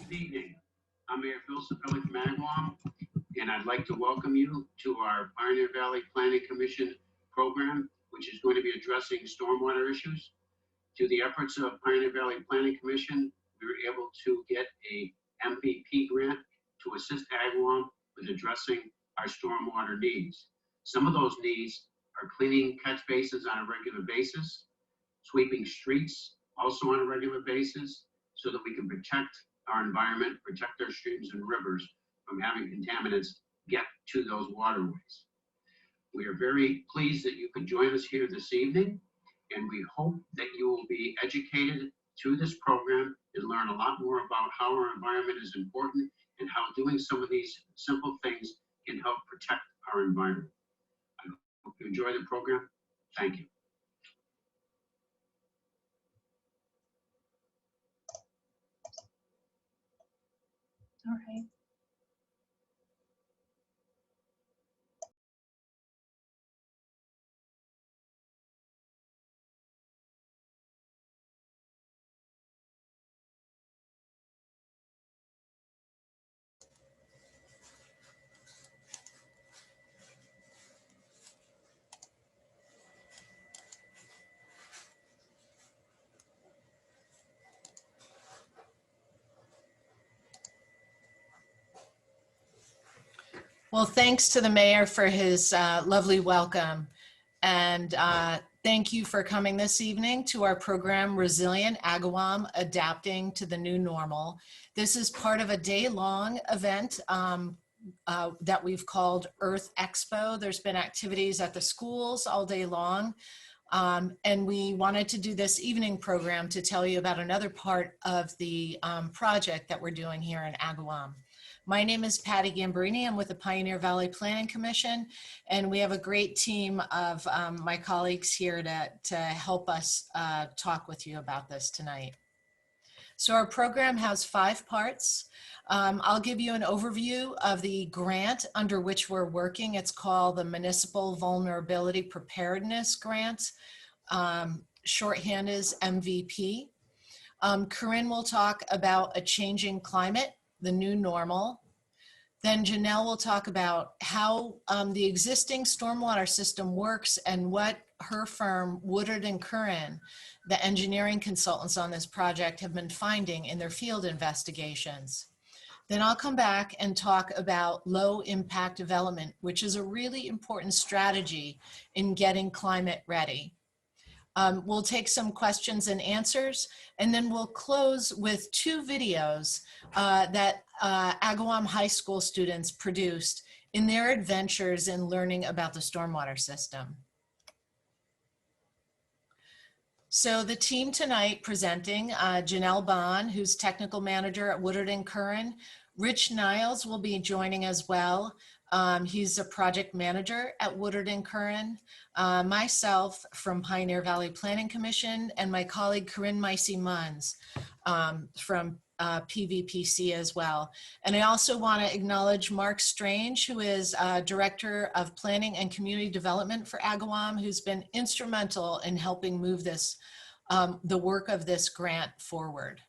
Good evening. I'm Mayor Phil Sapelli from Agawam, and I'd like to welcome you to our Pioneer Valley Planning Commission program, which is going to be addressing stormwater issues. Through the efforts of Pioneer Valley Planning Commission, we were able to get a MVP grant to assist Agawam with addressing our stormwater needs. Some of those needs are cleaning catch basins on a regular basis, sweeping streets also on a regular basis, so that we can protect our environment, protect our streams and rivers from having contaminants get to those waterways. We are very pleased that you could join us here this evening, and we hope that you will be educated through this program and learn a lot more about how our environment is important and how doing some of these simple things can help protect our environment. I hope you enjoy the program. Thank you. All right. Well, thanks to the mayor for his lovely welcome. And thank you for coming this evening to our program, Resilient Agawam, Adapting to the New Normal. This is part of a day-long event that we've called Earth Expo. There's been activities at the schools all day long. And we wanted to do this evening program to tell you about another part of the project that we're doing here in Agawam. My name is Patty Gambarini. I'm with the Pioneer Valley Planning Commission, and we have a great team of my colleagues here to help us talk with you about this tonight. So our program has 5 parts. I'll give you an overview of the grant under which we're working. It's called the Municipal Vulnerability Preparedness Grant. Shorthand is MVP. Corinne will talk about a changing climate, the new normal. Then Janelle will talk about how the existing stormwater system works and what her firm, Woodard & Curran, the engineering consultants on this project, have been finding in their field investigations. Then I'll come back and talk about low impact development, which is a really important strategy in getting climate ready. We'll take some questions and answers, and then we'll close with 2 videos that Agawam High School students produced in their adventures in learning about the stormwater system. So the team tonight presenting, Janelle Bond, who's technical manager at Woodard & Curran. Rich Niles will be joining as well. He's a project manager at Woodard & Curran. Myself from Pioneer Valley Planning Commission, and my colleague Corinne Micey-Munns from PVPC as well. And I also want to acknowledge Mark Strange, who is Director of Planning and Community Development for Agawam, who's been instrumental in helping move this, the work of this grant forward.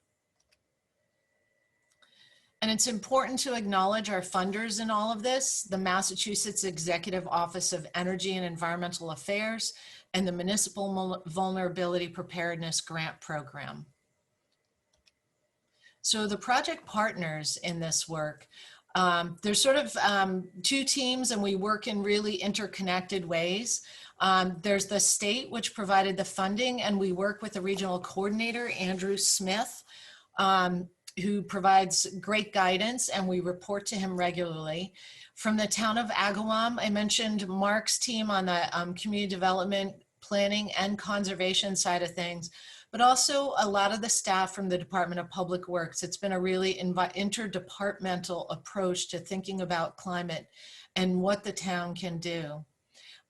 And it's important to acknowledge our funders in all of this, the Massachusetts Executive Office of Energy and Environmental Affairs and the Municipal Vulnerability Preparedness Grant Program. So the project partners in this work, there's sort of 2 teams, and we work in really interconnected ways. There's the state, which provided the funding, and we work with the regional coordinator, Andrew Smith, who provides great guidance, and we report to him regularly. From the Town of Agawam, I mentioned Mark's team on the community development, planning, and conservation side of things, but also a lot of the staff from the Department of Public Works. It's been a really interdepartmental approach to thinking about climate and what the town can do.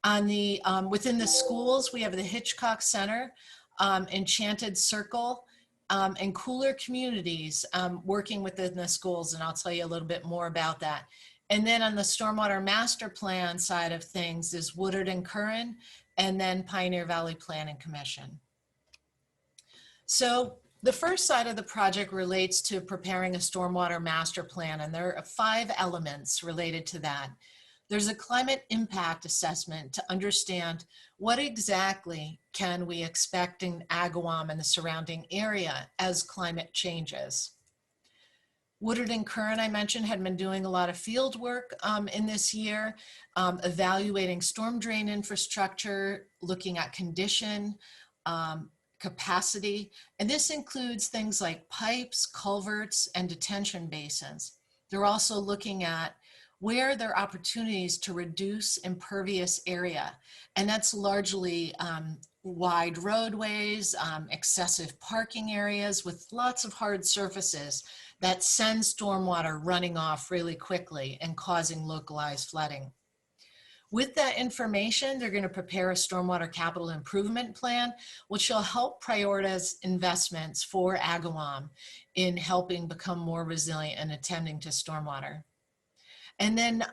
On the, within the schools, we have the Hitchcock Center, Enchanted Circle, and Cooler Communities working within the schools, and I'll tell you a little bit more about that. And then on the Stormwater Master Plan side of things is Woodard & Curran, and then Pioneer Valley Planning Commission. So The first side of the project relates to preparing a stormwater master plan, and there are 5 elements related to that. There's a climate impact assessment to understand what exactly can we expect in Agawam and the surrounding area as climate changes. Woodard and Curran, I mentioned, had been doing a lot of field work in this year, evaluating storm drain infrastructure, looking at condition, capacity, and this includes things like pipes, culverts, and detention basins. They're also looking at where there are opportunities to reduce impervious area, and that's largely wide roadways, excessive parking areas with lots of hard surfaces that send stormwater running off really quickly and causing localized flooding. With that information, they're going to prepare a stormwater capital improvement plan, which will help prioritize investments for Agawam in helping become more resilient and attending to stormwater. And then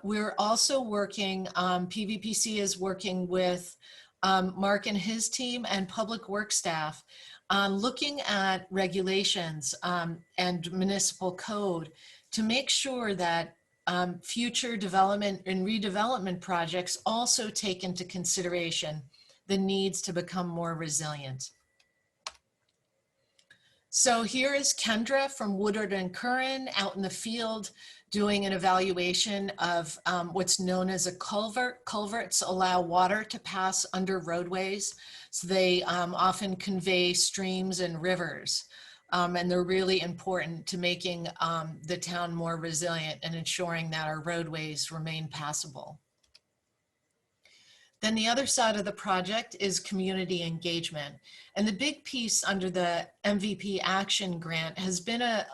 we're also working, PVPC is working with Mark and his team and public works staff on looking at regulations and municipal code to make sure that future development and redevelopment projects also take into consideration the needs to become more resilient. So here is Kendra from Woodard and Curran out in the field doing an evaluation of what's known as a culvert. Culverts allow water to pass under roadways. So they often convey streams and rivers. And they're really important to making the town more resilient and ensuring that our roadways remain passable. Then the other side of the project is community engagement. And the big piece under the MVP Action Grant has been a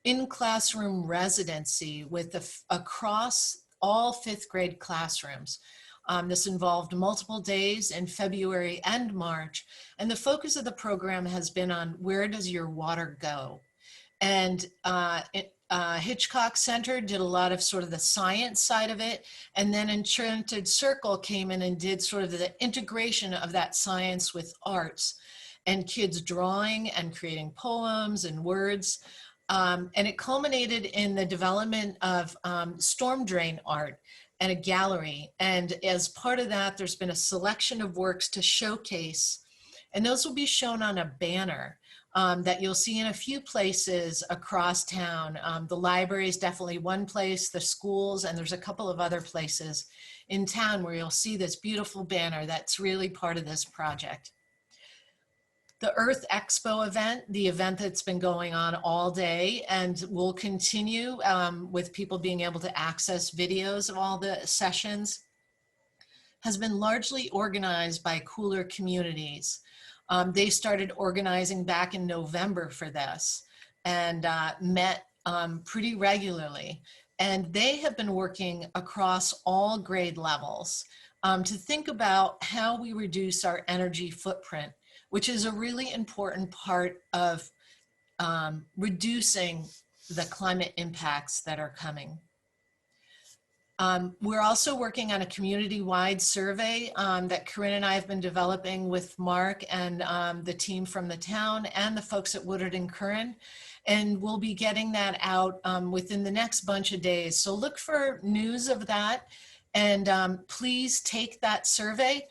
in-classroom residency with across all 5th grade classrooms. This involved multiple days in February and March. And the focus of the program has been on where does your water go? And Hitchcock Center did a lot of sort of the science side of it. And then Enchanted Circle came in and did sort of the integration of that science with arts and kids drawing and creating poems and words. And it culminated in the development of storm drain art and a gallery. And as part of that, there's been a selection of works to showcase, and those will be shown on a banner that you'll see in a few places across town. The library is definitely one place, the schools, and there's a couple of other places in town where you'll see this beautiful banner that's really part of this project. The Earth Expo event, the event that's been going on all day and will continue with people being able to access videos of all the sessions, has been largely organized by cooler communities. They started organizing back in November for this and met pretty regularly. And they have been working across all grade levels to think about how we reduce our energy footprint, which is a really important part of reducing the climate impacts that are coming. We're also working on a community-wide survey that Corinne and I have been developing with Mark and the team from the town and the folks at Woodard and Curran. And we'll be getting that out within the next bunch of days. So look for news of that and please take that survey.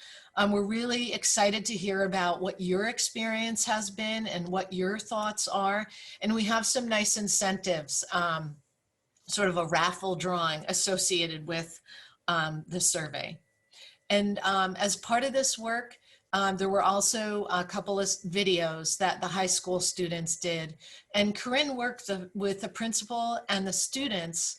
We're really excited to hear about what your experience has been and what your thoughts are. And we have some nice incentives, sort of a raffle drawing associated with the survey. And as part of this work, there were also a couple of videos that the high school students did. And Corinne worked with the principal and the students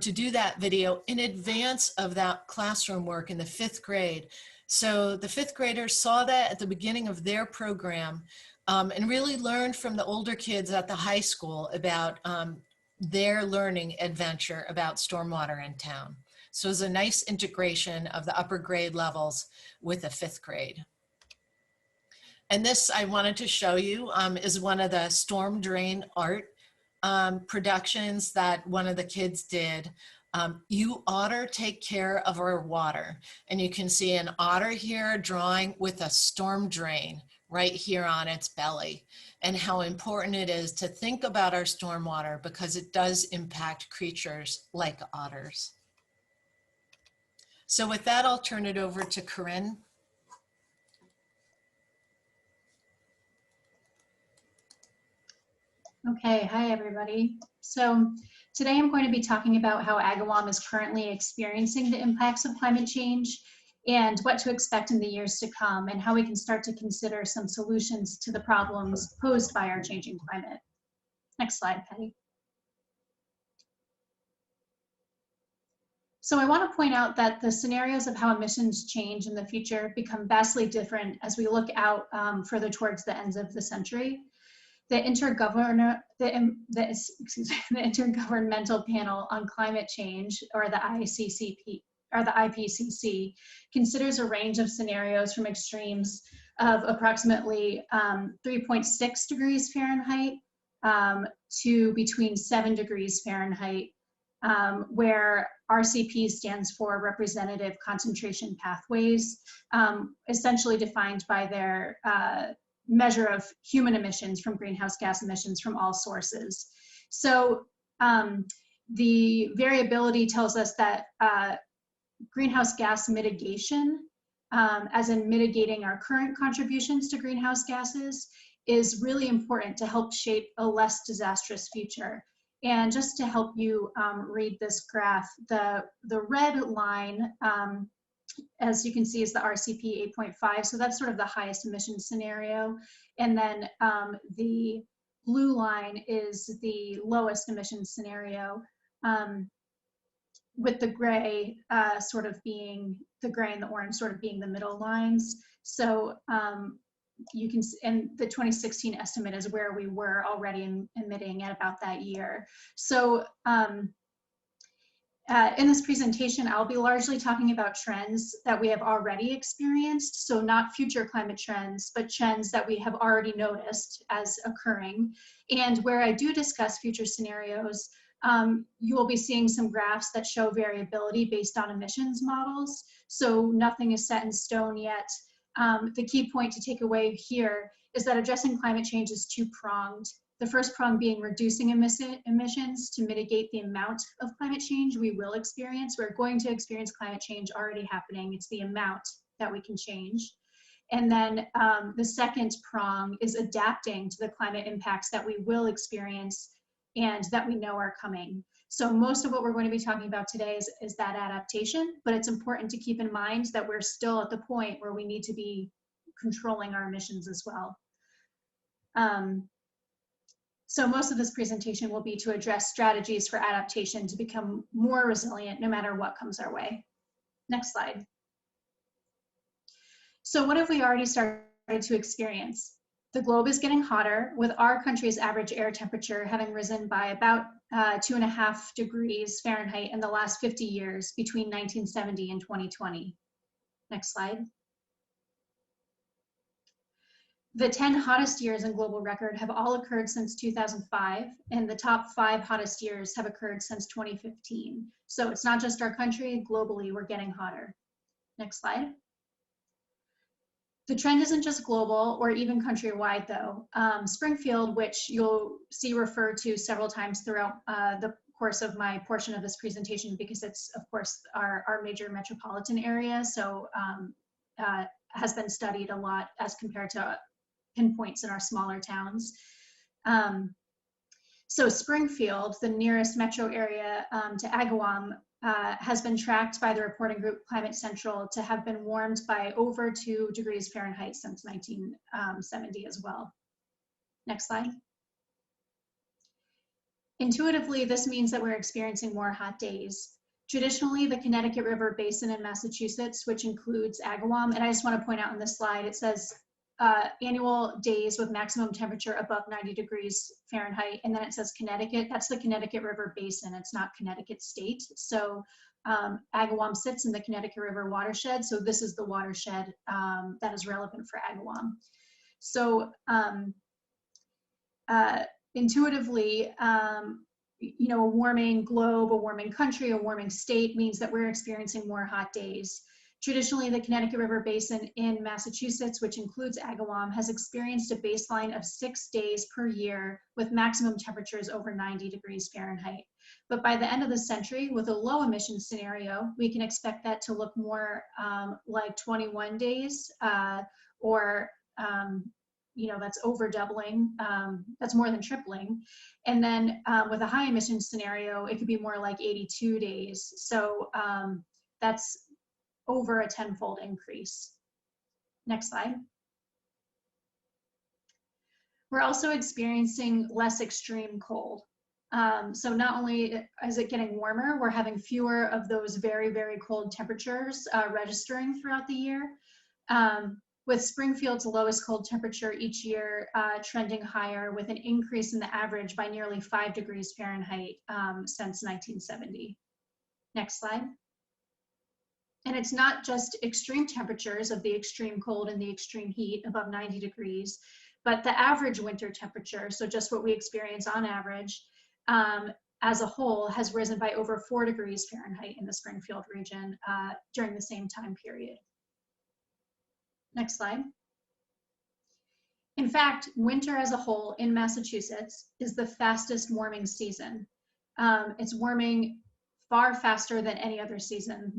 to do that video in advance of that classroom work in the 5th grade. So the 5th graders saw that at the beginning of their program and really learned from the older kids at the high school about their learning adventure about stormwater in town. So it was a nice integration of the upper grade levels with the 5th grade. And this I wanted to show you is one of the storm drain art productions that one of the kids did. You otter take care of our water. And you can see an otter here drawing with a storm drain right here on its belly, and how important it is to think about our stormwater because it does impact creatures like otters. So with that, I'll turn it over to Corinne. Okay, hi everybody. So today I'm going to be talking about how Agawam is currently experiencing the impacts of climate change and what to expect in the years to come, and how we can start to consider some solutions to the problems posed by our changing climate. Next slide, Patty. So I want to point out that the scenarios of how emissions change in the future become vastly different as we look out further towards the ends of the century. The Intergovernmental Panel on Climate Change, or the IPCC, considers a range of scenarios from extremes of approximately 3.6 degrees Fahrenheit to between 7 degrees Fahrenheit, where RCP stands for Representative Concentration Pathways, essentially defined by their measure of human emissions from greenhouse gas emissions from all sources. So the variability tells us that greenhouse gas mitigation, as in mitigating our current contributions to greenhouse gases, is really important to help shape a less disastrous future. And just to help you read this graph, the red line, as you can see, is the RCP 8.5. So that's sort of the highest emission scenario. And then the blue line is the lowest emission scenario, with the gray sort of being, the gray and the orange sort of being the middle lines. So you can, and the 2016 estimate is where we were already emitting at about that year. So in this presentation, I'll be largely talking about trends that we have already experienced, so not future climate trends, but trends that we have already noticed as occurring. And where I do discuss future scenarios, you will be seeing some graphs that show variability based on emissions models, so nothing is set in stone yet. The key point to take away here is that addressing climate change is two-pronged. The first prong being reducing emissions to mitigate the amount of climate change we will experience. We're going to experience climate change already happening. It's the amount that we can change. And then the second prong is adapting to the climate impacts that we will experience and that we know are coming. So most of what we're going to be talking about today is that adaptation, but it's important to keep in mind that we're still at the point where we need to be controlling our emissions as well. So most of this presentation will be to address strategies for adaptation to become more resilient no matter what comes our way. Next slide. So what have we already started to experience? The globe is getting hotter, with our country's average air temperature having risen by about 2.5 degrees Fahrenheit in the last 50 years between 1970 and 2020. Next slide. The 10 hottest years in global record have all occurred since 2005, and the top 5 hottest years have occurred since 2015. So it's not just our country, globally we're getting hotter. Next slide. The trend isn't just global or even countrywide though. Springfield, which you'll see referred to several times throughout the course of my portion of this presentation, because it's of course our major metropolitan area, so has been studied a lot as compared to pinpoints in our smaller towns. So Springfield, the nearest metro area to Agawam, has been tracked by the reporting group Climate Central to have been warmed by over 2 degrees Fahrenheit since 1970 as well. Next slide. Intuitively, this means that we're experiencing more hot days. Traditionally, the Connecticut River Basin in Massachusetts, which includes Agawam, and I just want to point out on this slide, it says annual days with maximum temperature above 90 degrees Fahrenheit, and then it says Connecticut. That's the Connecticut River Basin, it's not Connecticut State. So Agawam sits in the Connecticut River watershed, so this is the watershed that is relevant for Agawam. So intuitively, you know, a warming globe, a warming country, a warming state means that we're experiencing more hot days. Traditionally, the Connecticut River Basin in Massachusetts, which includes Agawam, has experienced a baseline of 6 days per year with maximum temperatures over 90 degrees Fahrenheit. But by the end of the century, with a low emission scenario, we can expect that to look more like 21 days or that's over doubling, that's more than tripling. And then with a high emission scenario, it could be more like 82 days. So that's over a 10-fold increase. Next slide. We're also experiencing less extreme cold. So not only is it getting warmer, we're having fewer of those very, very cold temperatures registering throughout the year. With Springfield's lowest cold temperature each year trending higher, with an increase in the average by nearly 5 degrees Fahrenheit since 1970. Next slide. And it's not just extreme temperatures of the extreme cold and the extreme heat above 90 degrees, but the average winter temperature, so just what we experience on average, as a whole has risen by over 4 degrees Fahrenheit in the Springfield region during the same time period. Next slide. In fact, winter as a whole in Massachusetts is the fastest warming season. It's warming far faster than any other season.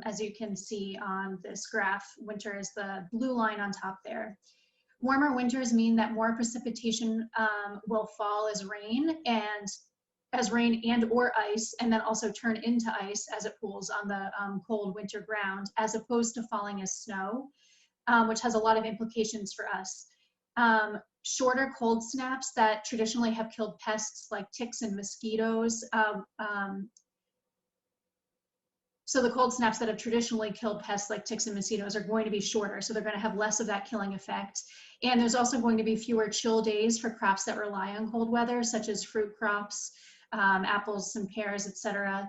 As you can see on this graph, winter is the blue line on top there. Warmer winters mean that more precipitation will fall as rain and or ice, and then also turn into ice as it pools on the cold winter ground, as opposed to falling as snow, which has a lot of implications for us. Shorter cold snaps that traditionally have killed pests like ticks and mosquitoes. So the cold snaps that have traditionally killed pests like ticks and mosquitoes are going to be shorter, so they're going to have less of that killing effect. And there's also going to be fewer chill days for crops that rely on cold weather, such as fruit crops, apples and pears, etc.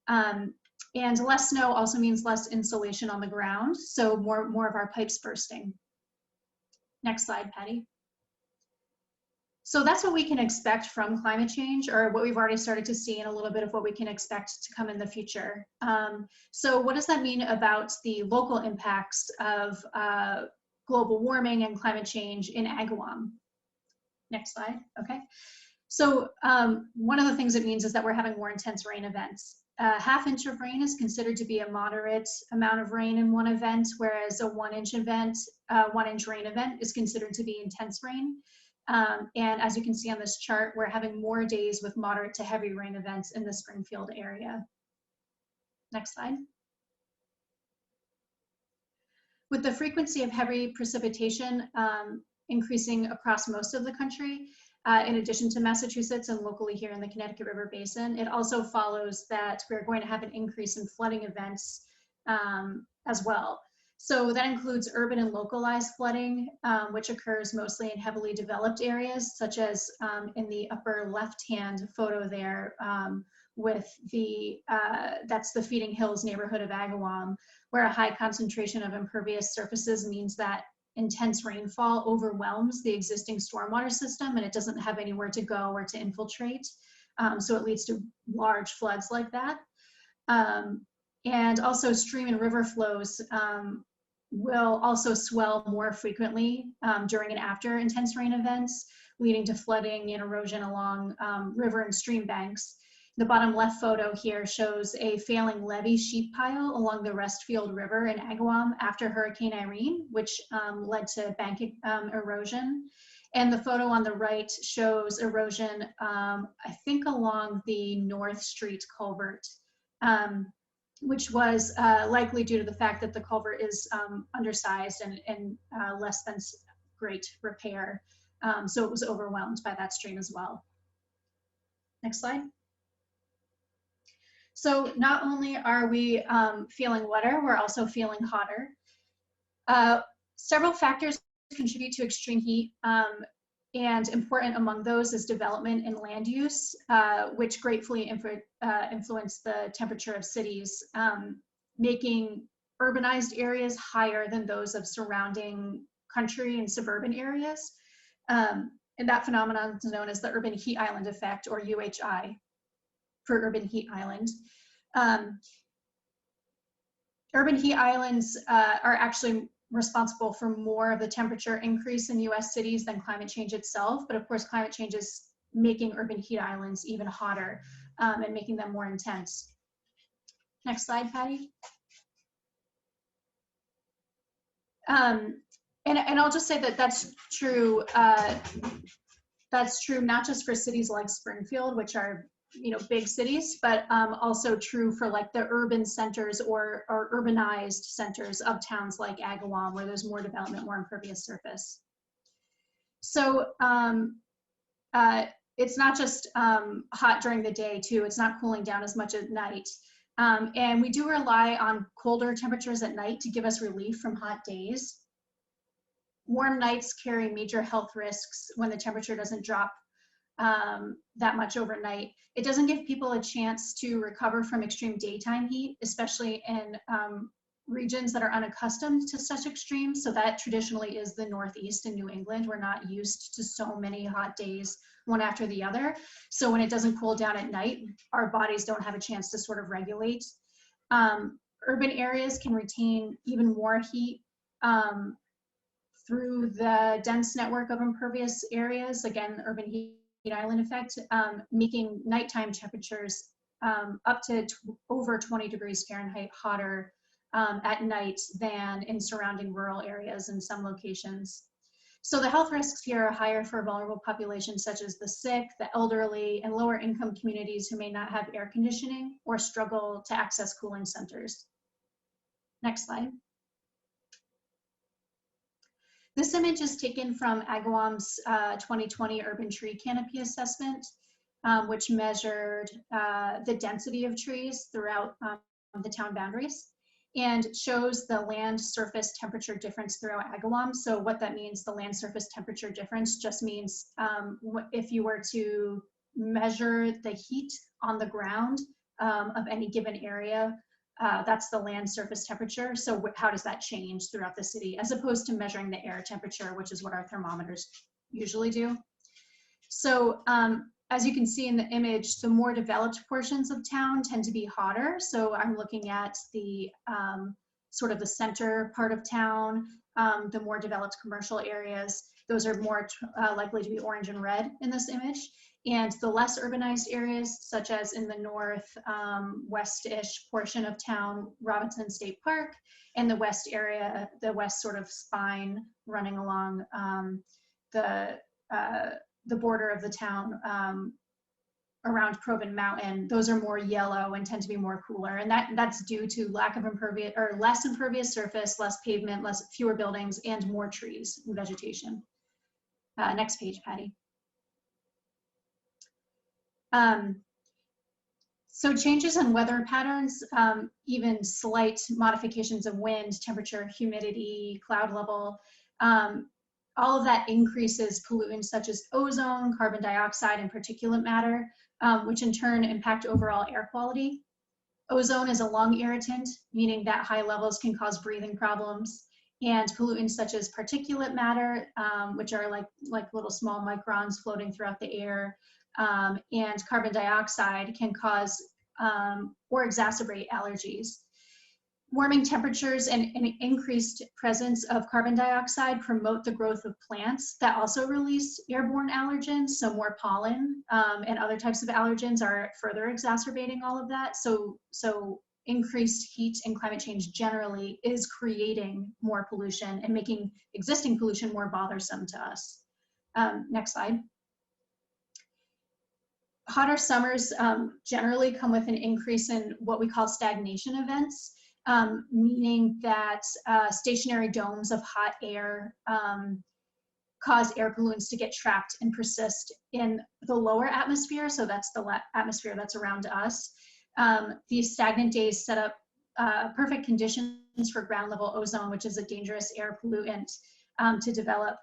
And less snow also means less insulation on the ground, so more of our pipes bursting. Next slide, Patty. So that's what we can expect from climate change, or what we've already started to see, and a little bit of what we can expect to come in the future. So what does that mean about the local impacts of global warming and climate change in Agawam? Next slide, okay. So one of the things it means is that we're having more intense rain events. A half-inch of rain is considered to be a moderate amount of rain in one event, whereas a 1-inch rain event is considered to be intense rain. And as you can see on this chart, we're having more days with moderate to heavy rain events in the Springfield area. Next slide. With the frequency of heavy precipitation increasing across most of the country, in addition to Massachusetts and locally here in the Connecticut River Basin, it also follows that we're going to have an increase in flooding events as well. So that includes urban and localized flooding, which occurs mostly in heavily developed areas, such as in the upper left-hand photo there with that's the Feeding Hills neighborhood of Agawam, where a high concentration of impervious surfaces means that intense rainfall overwhelms the existing stormwater system and it doesn't have anywhere to go or to infiltrate. So it leads to large floods like that. And also stream and river flows will also swell more frequently during and after intense rain events, leading to flooding and erosion along river and stream banks. The bottom left photo here shows a failing levee sheet pile along the Restfield River in Agawam after Hurricane Irene, which led to bank erosion. And the photo on the right shows erosion, I think along the North Street culvert, which was likely due to the fact that the culvert is undersized and less than great repair. So it was overwhelmed by that stream as well. Next slide. So not only are we feeling wetter, we're also feeling hotter. Several factors contribute to extreme heat, and important among those is development and land use, which greatly influence the temperature of cities, making urbanized areas higher than those of surrounding country and suburban areas. And that phenomenon is known as the urban heat island effect, or UHI, for urban heat island. Urban heat islands are actually responsible for more of the temperature increase in US cities than climate change itself. But of course, climate change is making urban heat islands even hotter and making them more intense. Next slide, Patty. And I'll just say that that's true. That's true not just for cities like Springfield, which are big cities, but also true for like the urban centers or urbanized centers of towns like Agawam, where there's more development, more impervious surface. So it's not just hot during the day too. It's not cooling down as much at night. And we do rely on colder temperatures at night to give us relief from hot days. Warm nights carry major health risks when the temperature doesn't drop that much overnight. It doesn't give people a chance to recover from extreme daytime heat, especially in regions that are unaccustomed to such extremes. So that traditionally is the Northeast and New England. We're not used to so many hot days one after the other. So when it doesn't cool down at night, our bodies don't have a chance to sort of regulate. Urban areas can retain even more heat through the dense network of impervious areas, again, urban heat island effect, making nighttime temperatures up to over 20 degrees Fahrenheit hotter at night than in surrounding rural areas in some locations. So the health risks here are higher for vulnerable populations such as the sick, the elderly, and lower income communities who may not have air conditioning or struggle to access cooling centers. Next slide. This image is taken from Agawam's 2020 urban tree canopy assessment, which measured the density of trees throughout the town boundaries and shows the land surface temperature difference throughout Agawam. So what that means, the land surface temperature difference just means if you were to measure the heat on the ground of any given area, that's the land surface temperature. So how does that change throughout the city, as opposed to measuring the air temperature, which is what our thermometers usually do. So as you can see in the image, the more developed portions of town tend to be hotter. So I'm looking at the sort of the center part of town, the more developed commercial areas. Those are more likely to be orange and red in this image. And the less urbanized areas, such as in the north, west-ish portion of town, Robinson State Park, and the west area, the west sort of spine running along the border of the town around Proven Mountain, those are more yellow and tend to be more cooler. And that's due to lack of impervious, or less impervious surface, less pavement, fewer buildings, and more trees and vegetation. Next page, Patty. So changes in weather patterns, even slight modifications of wind, temperature, humidity, cloud level, all of that increases pollutants such as ozone, carbon dioxide, and particulate matter, which in turn impact overall air quality. Ozone is a lung irritant, meaning that high levels can cause breathing problems. And pollutants such as particulate matter, which are like little small microns floating throughout the air, and carbon dioxide can cause or exacerbate allergies. Warming temperatures and increased presence of carbon dioxide promote the growth of plants that also release airborne allergens, so more pollen and other types of allergens are further exacerbating all of that. So increased heat and climate change generally is creating more pollution and making existing pollution more bothersome to us. Next slide. Hotter summers generally come with an increase in what we call stagnation events, meaning that stationary domes of hot air cause air pollutants to get trapped and persist in the lower atmosphere. So that's the atmosphere that's around us. These stagnant days set up perfect conditions for ground level ozone, which is a dangerous air pollutant, to develop.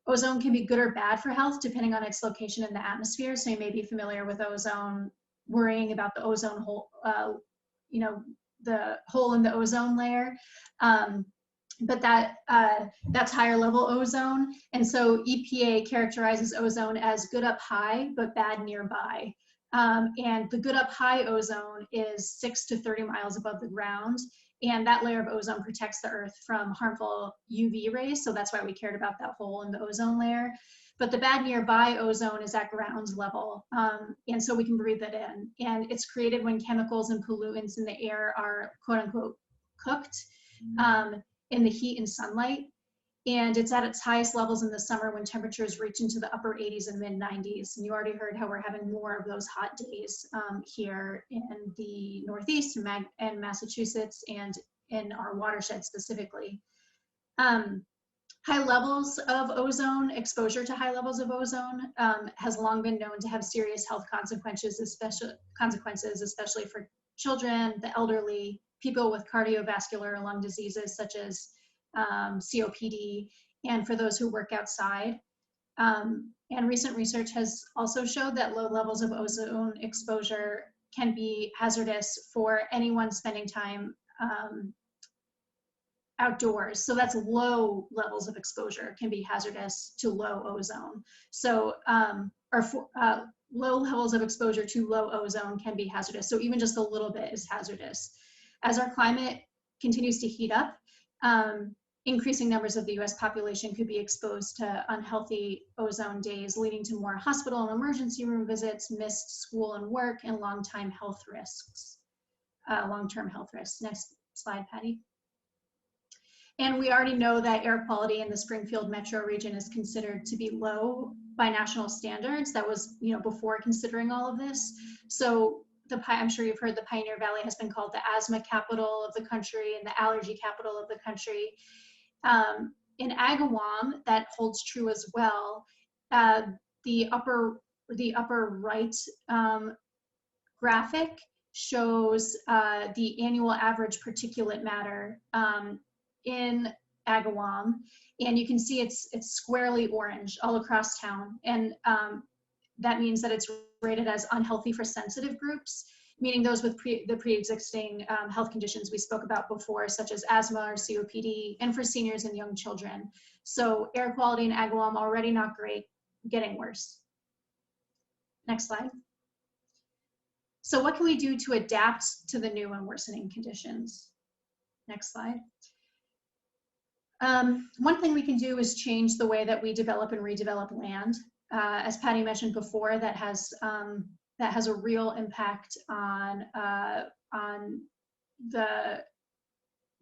Ozone can be good or bad for health depending on its location in the atmosphere. So you may be familiar with ozone, worrying about the ozone hole, the hole in the ozone layer. But that's higher level ozone. And so EPA characterizes ozone as good up high, but bad nearby. And the good up high ozone is 6 to 30 miles above the ground. And that layer of ozone protects the Earth from harmful UV rays. So that's why we cared about that hole in the ozone layer. But the bad nearby ozone is at ground level. And so we can breathe it in. And it's created when chemicals and pollutants in the air are quote unquote cooked in the heat and sunlight. And it's at its highest levels in the summer when temperatures reach into the upper 80s and mid 90s. And you already heard how we're having more of those hot days here in the Northeast and Massachusetts and in our watershed specifically. High levels of ozone, exposure to high levels of ozone has long been known to have serious health consequences, especially for children, the elderly, people with cardiovascular or lung diseases such as COPD, and for those who work outside. And recent research has also showed that low levels of ozone exposure can be hazardous for anyone spending time outdoors. So that's low levels of exposure can be hazardous to low ozone. So, low levels of exposure to low ozone can be hazardous. So even just a little bit is hazardous. As our climate continues to heat up, increasing numbers of the US population could be exposed to unhealthy ozone days, leading to more hospital and emergency room visits, missed school and work, and long-term health risks. Next slide, Patty. And we already know that air quality in the Springfield metro region is considered to be low by national standards. That was, before considering all of this. So I'm sure you've heard the Pioneer Valley has been called the asthma capital of the country and the allergy capital of the country. In Agawam, that holds true as well. The upper right graphic shows the annual average particulate matter in Agawam, and you can see it's squarely orange all across town, and that means that it's rated as unhealthy for sensitive groups, meaning those with the pre-existing health conditions we spoke about before, such as asthma or COPD, and for seniors and young children. So air quality in Agawam already not great, getting worse. Next slide. So what can we do to adapt to the new and worsening conditions? Next slide. One thing we can do is change the way that we develop and redevelop land. As Patty mentioned before, that has a real impact on the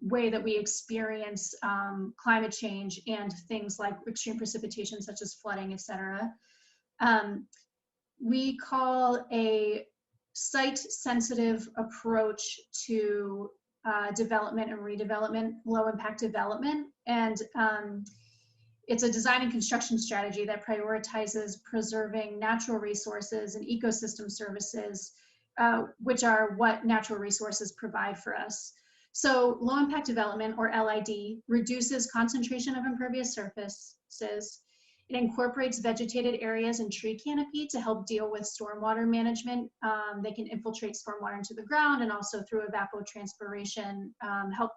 way that we experience climate change and things like extreme precipitation such as flooding, etc. We call a site-sensitive approach to development and redevelopment, low impact development. And it's a design and construction strategy that prioritizes preserving natural resources and ecosystem services, which are what natural resources provide for us. So low impact development, or LID, reduces concentration of impervious surfaces. It incorporates vegetated areas and tree canopy to help deal with stormwater management. They can infiltrate stormwater into the ground, and also through evapotranspiration, help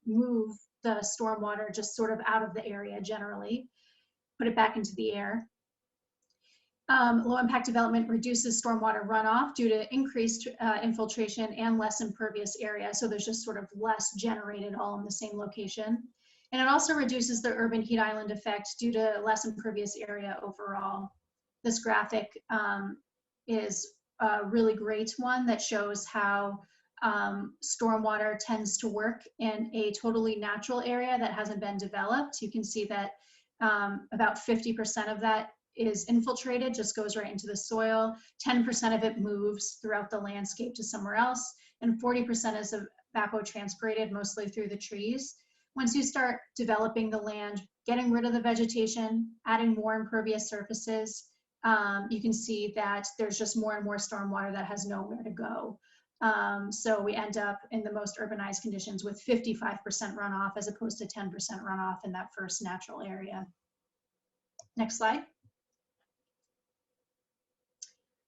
move the stormwater just sort of out of the area generally, put it back into the air. Low impact development reduces stormwater runoff due to increased infiltration and less impervious area. So there's just sort of less generated all in the same location. And it also reduces the urban heat island effect due to less impervious area overall. This graphic is a really great one that shows how stormwater tends to work in a totally natural area that hasn't been developed. You can see that about 50% of that is infiltrated, just goes right into the soil. 10% of it moves throughout the landscape to somewhere else, and 40% is evapotranspirated, mostly through the trees. Once you start developing the land, getting rid of the vegetation, adding more impervious surfaces, you can see that there's just more and more stormwater that has nowhere to go. So we end up in the most urbanized conditions with 55% runoff as opposed to 10% runoff in that first natural area. Next slide.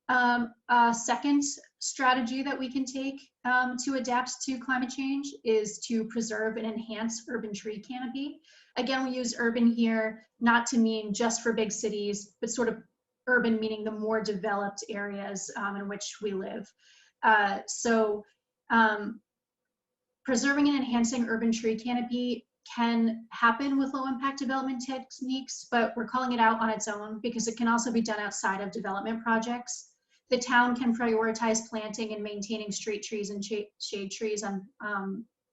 A second strategy that we can take to adapt to climate change is to preserve and enhance urban tree canopy. Again, we use urban here not to mean just for big cities, but sort of urban meaning the more developed areas in which we live. Preserving and enhancing urban tree canopy can happen with low impact development techniques, but we're calling it out on its own because it can also be done outside of development projects. The town can prioritize planting and maintaining street trees and shade trees on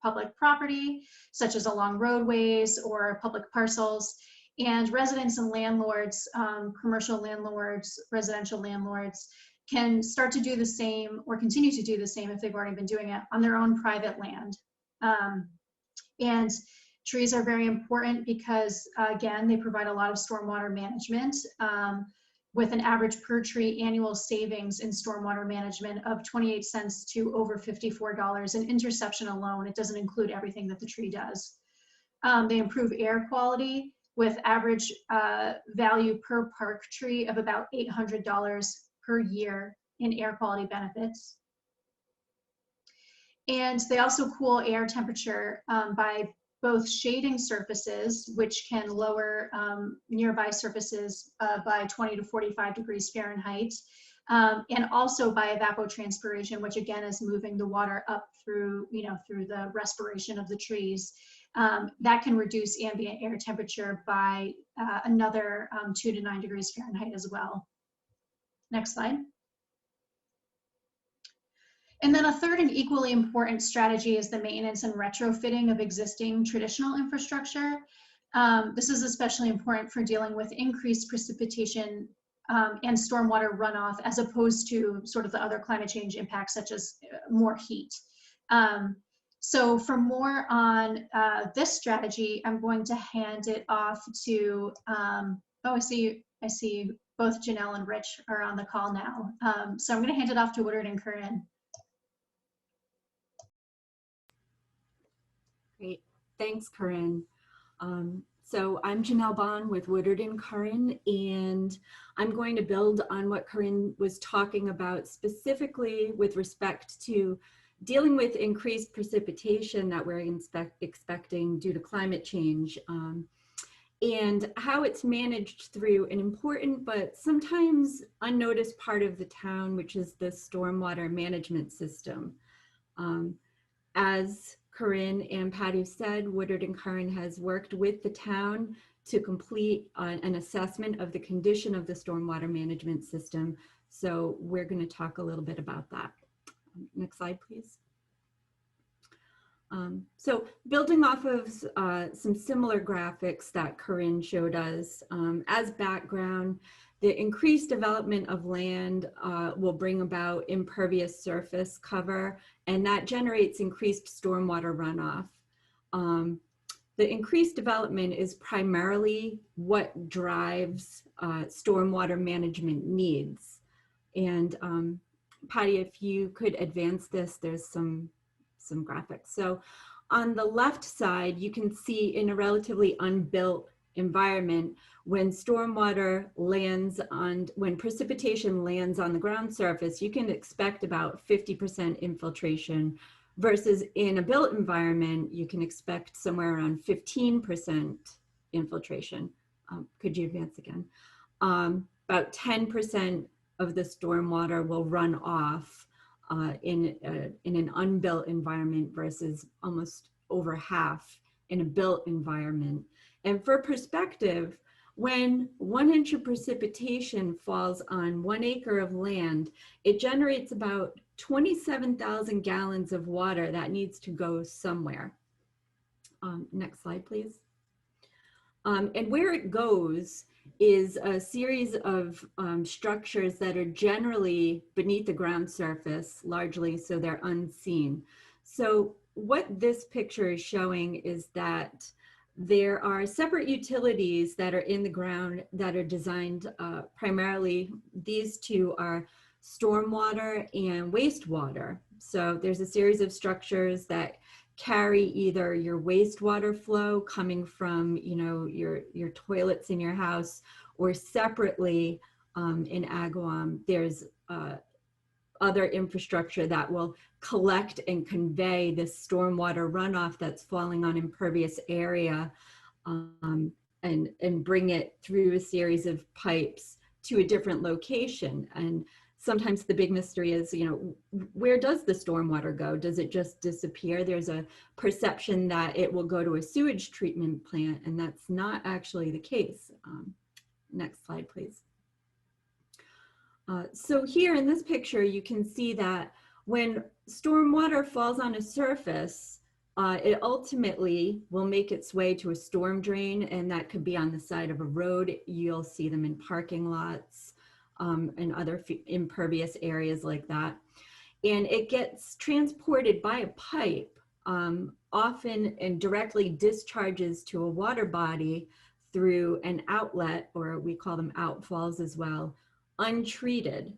public property, such as along roadways or public parcels. And residents and landlords, commercial landlords, residential landlords, can start to do the same or continue to do the same if they've already been doing it on their own private land. And trees are very important because, again, they provide a lot of stormwater management with an average per tree annual savings in stormwater management of 28 cents to over $54 in interception alone. It doesn't include everything that the tree does. They improve air quality with average value per park tree of about $800 per year in air quality benefits. And they also cool air temperature by both shading surfaces, which can lower nearby surfaces by 20 to 45 degrees Fahrenheit, and also by evapotranspiration, which again is moving the water up through, through the respiration of the trees. That can reduce ambient air temperature by another 2 to 9 degrees Fahrenheit as well. Next slide. And then a third and equally important strategy is the maintenance and retrofitting of existing traditional infrastructure. This is especially important for dealing with increased precipitation and stormwater runoff, as opposed to sort of the other climate change impacts, such as more heat. So for more on this strategy, I'm going to hand it off to, I see both Janelle and Rich are on the call now. So I'm going to hand it off to Woodard and Curran. Great, thanks, Corinne. So I'm Janelle Bond with Woodard & Curran, and I'm going to build on what Corinne was talking about, specifically with respect to dealing with increased precipitation that we're expecting due to climate change, and how it's managed through an important but sometimes unnoticed part of the town, which is the stormwater management system. As Corinne and Patty said, Woodard & Curran has worked with the town to complete an assessment of the condition of the stormwater management system. So we're going to talk a little bit about that. Next slide, please. So building off of some similar graphics that Corinne showed us, as background, the increased development of land will bring about impervious surface cover, and that generates increased stormwater runoff. The increased development is primarily what drives stormwater management needs. And Patty, if you could advance this, there's some graphics. So on the left side, you can see in a relatively unbuilt environment, when stormwater lands on, when precipitation lands on the ground surface, you can expect about 50% infiltration, versus in a built environment, you can expect somewhere around 15% infiltration. Could you advance again? About 10% of the stormwater will run off in an unbuilt environment versus almost over half in a built environment. And for perspective, when 1 inch of precipitation falls on 1 acre of land, it generates about 27,000 gallons of water that needs to go somewhere. Next slide, please. And where it goes is a series of structures that are generally beneath the ground surface, largely, so they're unseen. So what this picture is showing is that there are separate utilities that are in the ground that are designed primarily, these two are stormwater and wastewater. So there's a series of structures that carry either your wastewater flow coming from, your toilets in your house, or separately in Agawam, there's other infrastructure that will collect and convey this stormwater runoff that's falling on impervious area and bring it through a series of pipes to a different location. And sometimes the big mystery is, where does the stormwater go? Does it just disappear? There's a perception that it will go to a sewage treatment plant, and that's not actually the case. Next slide, please. So here in this picture, you can see that when stormwater falls on a surface, it ultimately will make its way to a storm drain, and that could be on the side of a road. You'll see them in parking lots and other impervious areas like that. And it gets transported by a pipe, often and directly discharges to a water body through an outlet, or we call them outfalls as well, untreated.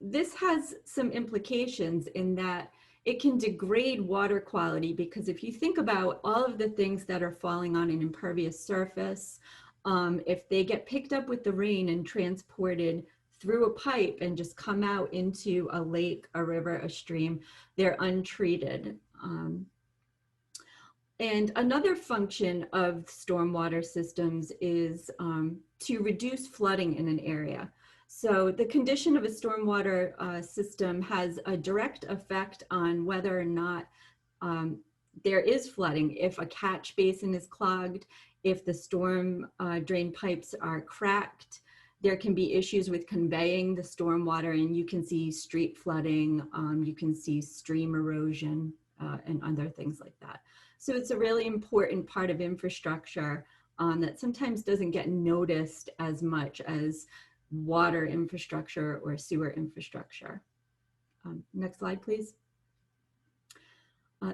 This has some implications in that it can degrade water quality, because if you think about all of the things that are falling on an impervious surface, if they get picked up with the rain and transported through a pipe and just come out into a lake, a river, a stream, they're untreated. And another function of stormwater systems is to reduce flooding in an area. So the condition of a stormwater system has a direct effect on whether or not there is flooding. If a catch basin is clogged, if the storm drain pipes are cracked, there can be issues with conveying the stormwater, and you can see street flooding, you can see stream erosion, and other things like that. So it's a really important part of infrastructure that sometimes doesn't get noticed as much as water infrastructure or sewer infrastructure. Next slide, please.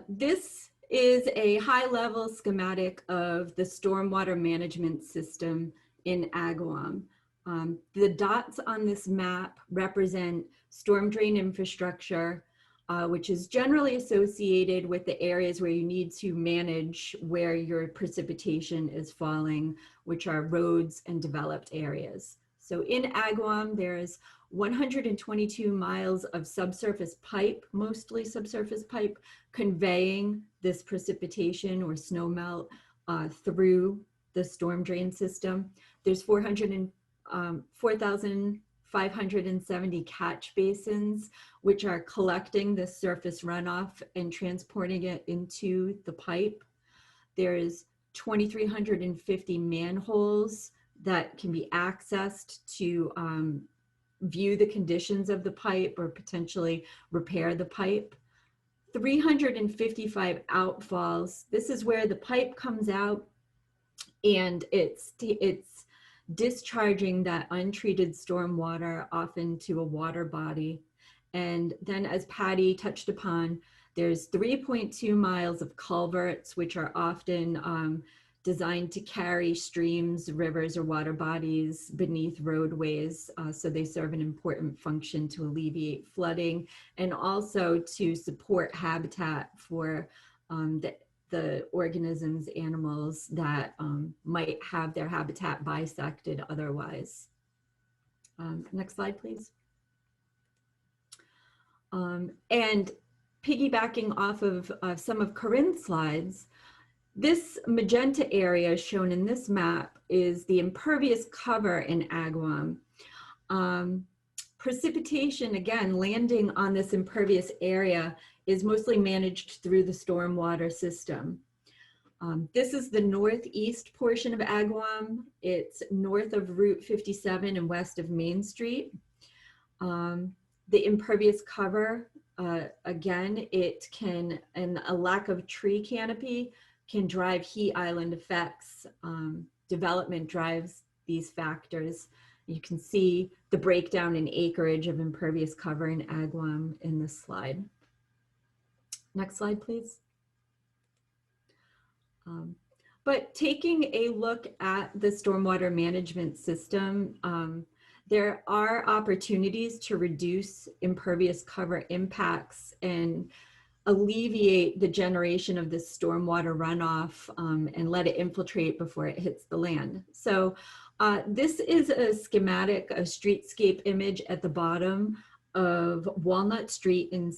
This is a high-level schematic of the stormwater management system in Agawam. The dots on this map represent storm drain infrastructure, which is generally associated with the areas where you need to manage where your precipitation is falling, which are roads and developed areas. So in Agawam, there's 122 miles of subsurface pipe, mostly subsurface pipe, conveying this precipitation or snow melt through the storm drain system. There's 4,570 catch basins, which are collecting the surface runoff and transporting it into the pipe. There's 2,350 manholes that can be accessed to view the conditions of the pipe or potentially repair the pipe. 355 outfalls. This is where the pipe comes out and it's discharging that untreated storm water off into a water body. And then, as Patty touched upon, there's 3.2 miles of culverts, which are often designed to carry streams, rivers, or water bodies beneath roadways. So they serve an important function to alleviate flooding and also to support habitat for the organisms, animals that might have their habitat bisected otherwise. Next slide, please. And piggybacking off of some of Corinne's slides, this magenta area shown in this map is the impervious cover in Agawam. Precipitation, again, landing on this impervious area is mostly managed through the stormwater system. This is the northeast portion of Agawam. It's north of Route 57 and west of Main Street. The impervious cover, again, it can, and a lack of tree canopy can drive heat island effects. Development drives these factors. You can see the breakdown in acreage of impervious cover in Agawam in this slide. Next slide, please. But taking a look at the stormwater management system, there are opportunities to reduce impervious cover impacts and alleviate the generation of this stormwater runoff and let it infiltrate before it hits the land. So this is a schematic, a streetscape image at the bottom of Walnut Street in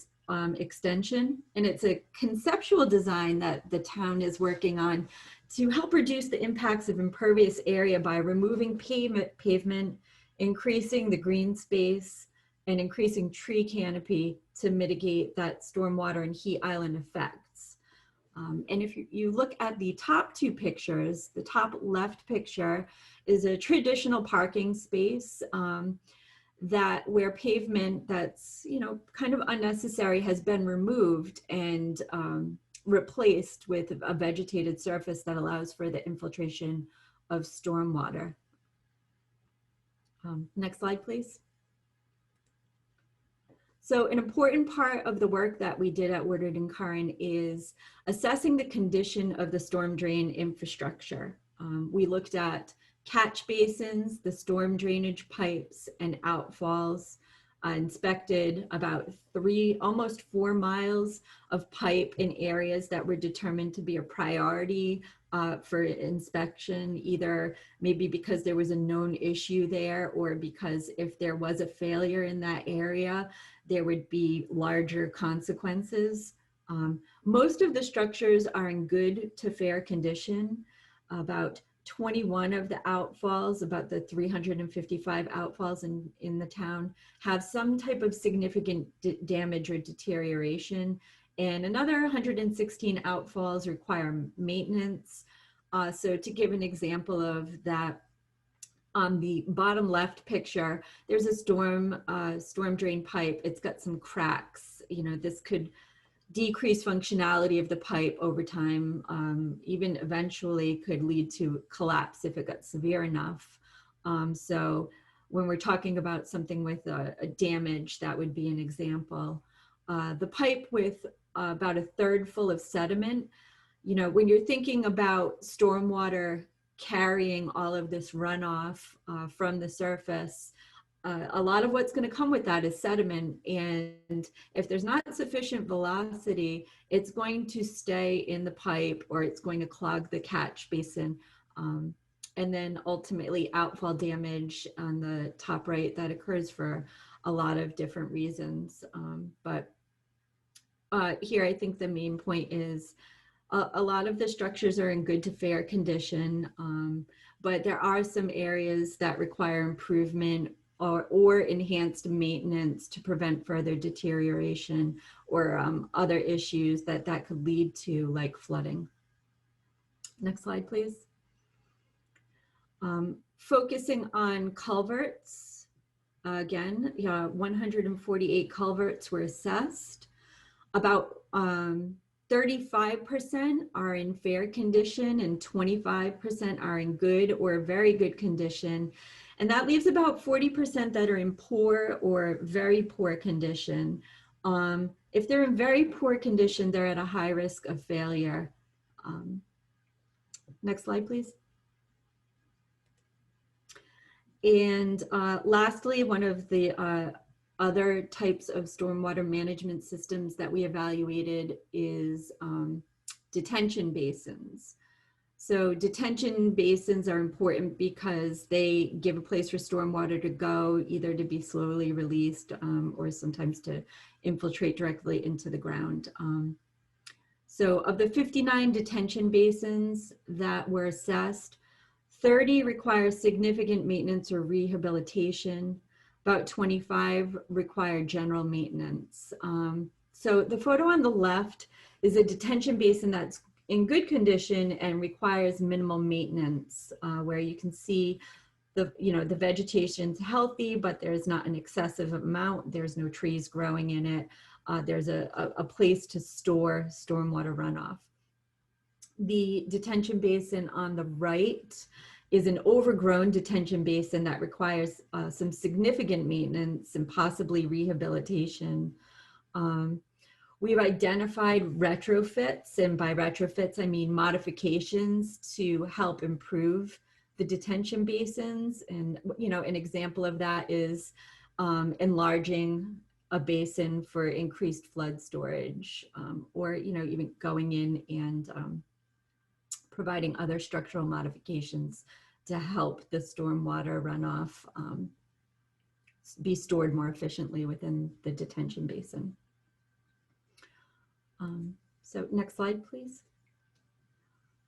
Extension. And it's a conceptual design that the town is working on to help reduce the impacts of impervious area by removing pavement increasing the green space, and increasing tree canopy to mitigate that stormwater and heat island effects. And if you look at the top two pictures, the top left picture is a traditional parking space that where pavement that's, you know, kind of unnecessary has been removed and replaced with a vegetated surface that allows for the infiltration of stormwater. Next slide, please. So an important part of the work that we did at Woodard and Curran is assessing the condition of the storm drain infrastructure. We looked at catch basins, the storm drainage pipes and outfalls, inspected about almost 4 miles of pipe in areas that were determined to be a priority for inspection, either maybe because there was a known issue there or because if there was a failure in that area, there would be larger consequences. Most of the structures are in good to fair condition. About 21 of the outfalls, about the 355 outfalls in the town, have some type of significant damage or deterioration. And another 116 outfalls require maintenance. So to give an example of that, on the bottom left picture, there's a storm drain pipe. It's got some cracks. You know, this could decrease functionality of the pipe over time, even eventually could lead to collapse if it got severe enough. So when we're talking about something with a damage, that would be an example. The pipe with about a third full of sediment, you know, when you're thinking about stormwater carrying all of this runoff from the surface, a lot of what's going to come with that is sediment, and if there's not sufficient velocity, it's going to stay in the pipe or it's going to clog the catch basin, and then ultimately outfall damage on the top right that occurs for a lot of different reasons. But here I think the main point is a lot of the structures are in good to fair condition, but there are some areas that require improvement or enhanced maintenance to prevent further deterioration or other issues that could lead to, like flooding. Next slide, please. Focusing on culverts, again, 148 culverts were assessed. About 35% are in fair condition and 25% are in good or very good condition. And that leaves about 40% that are in poor or very poor condition. If they're in very poor condition, they're at a high risk of failure. Next slide, please. And lastly, one of the other types of stormwater management systems that we evaluated is detention basins. So detention basins are important because they give a place for stormwater to go, either to be slowly released or sometimes to infiltrate directly into the ground. So of the 59 detention basins that were assessed, 30 require significant maintenance or rehabilitation. About 25 require general maintenance. So the photo on the left is a detention basin that's in good condition and requires minimal maintenance, where you can see the vegetation's healthy, but there's not an excessive amount. There's no trees growing in it. There's a place to store stormwater runoff. The detention basin on the right is an overgrown detention basin that requires some significant maintenance and possibly rehabilitation. We've identified retrofits, and by retrofits, I mean modifications to help improve the detention basins. And, you know, an example of that is enlarging a basin for increased flood storage, or, you know, even going in and providing other structural modifications to help the stormwater runoff be stored more efficiently within the detention basin. So next slide, please.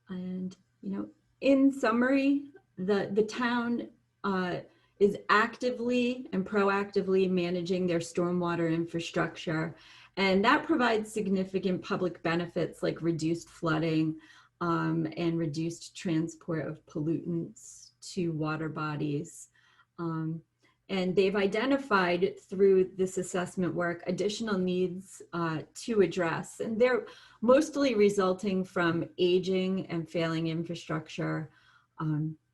And, you know, in summary, the town is actively and proactively managing their stormwater infrastructure. And that provides significant public benefits like reduced flooding and reduced transport of pollutants to water bodies. And they've identified through this assessment work additional needs to address. And they're mostly resulting from aging and failing infrastructure,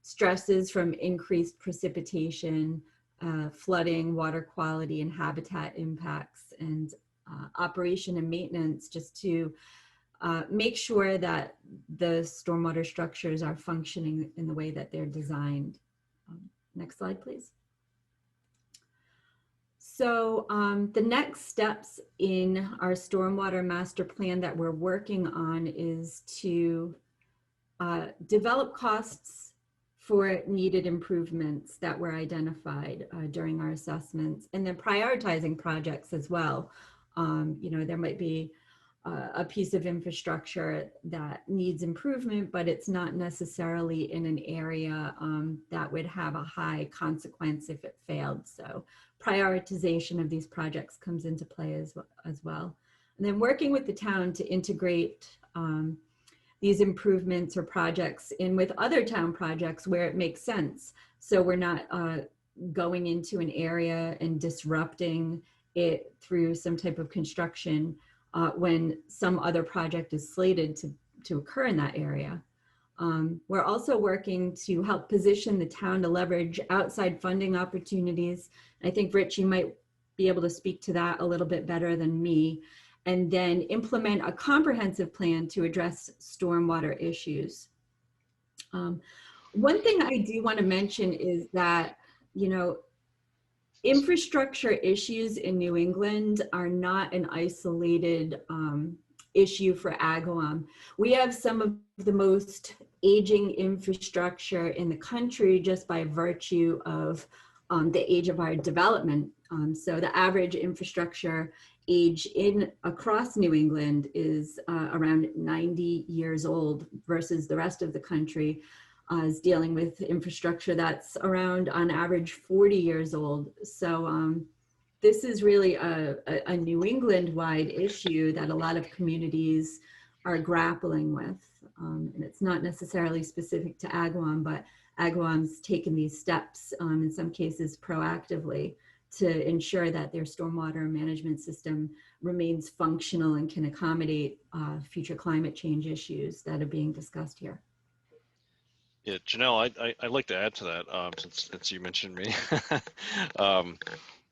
stresses from increased precipitation, flooding, water quality, and habitat impacts, and operation and maintenance just to make sure that the stormwater structures are functioning in the way that they're designed. Next slide, please. So the next steps in our stormwater master plan that we're working on is to develop costs for needed improvements that were identified during our assessments, and then prioritizing projects as well. You know, there might be a piece of infrastructure that needs improvement, but it's not necessarily in an area that would have a high consequence if it failed. So prioritization of these projects comes into play as well. And then working with the town to integrate these improvements or projects in with other town projects where it makes sense. So we're not going into an area and disrupting it through some type of construction when some other project is slated to occur in that area. We're also working to help position the town to leverage outside funding opportunities. I think, Rich, you might be able to speak to that a little bit better than me, and then implement a comprehensive plan to address stormwater issues. One thing I do want to mention is that, you know, infrastructure issues in New England are not an isolated issue for Agawam. We have some of the most aging infrastructure in the country just by virtue of the age of our development. So the average infrastructure age across New England is around 90 years old versus the rest of the country is dealing with infrastructure that's around on average 40 years old. So this is really a New England-wide issue that a lot of communities are grappling with. And it's not necessarily specific to Agawam, but Agawam's taken these steps in some cases proactively to ensure that their stormwater management system remains functional and can accommodate future climate change issues that are being discussed here. Yeah, Janelle, I'd like to add to that since you mentioned me.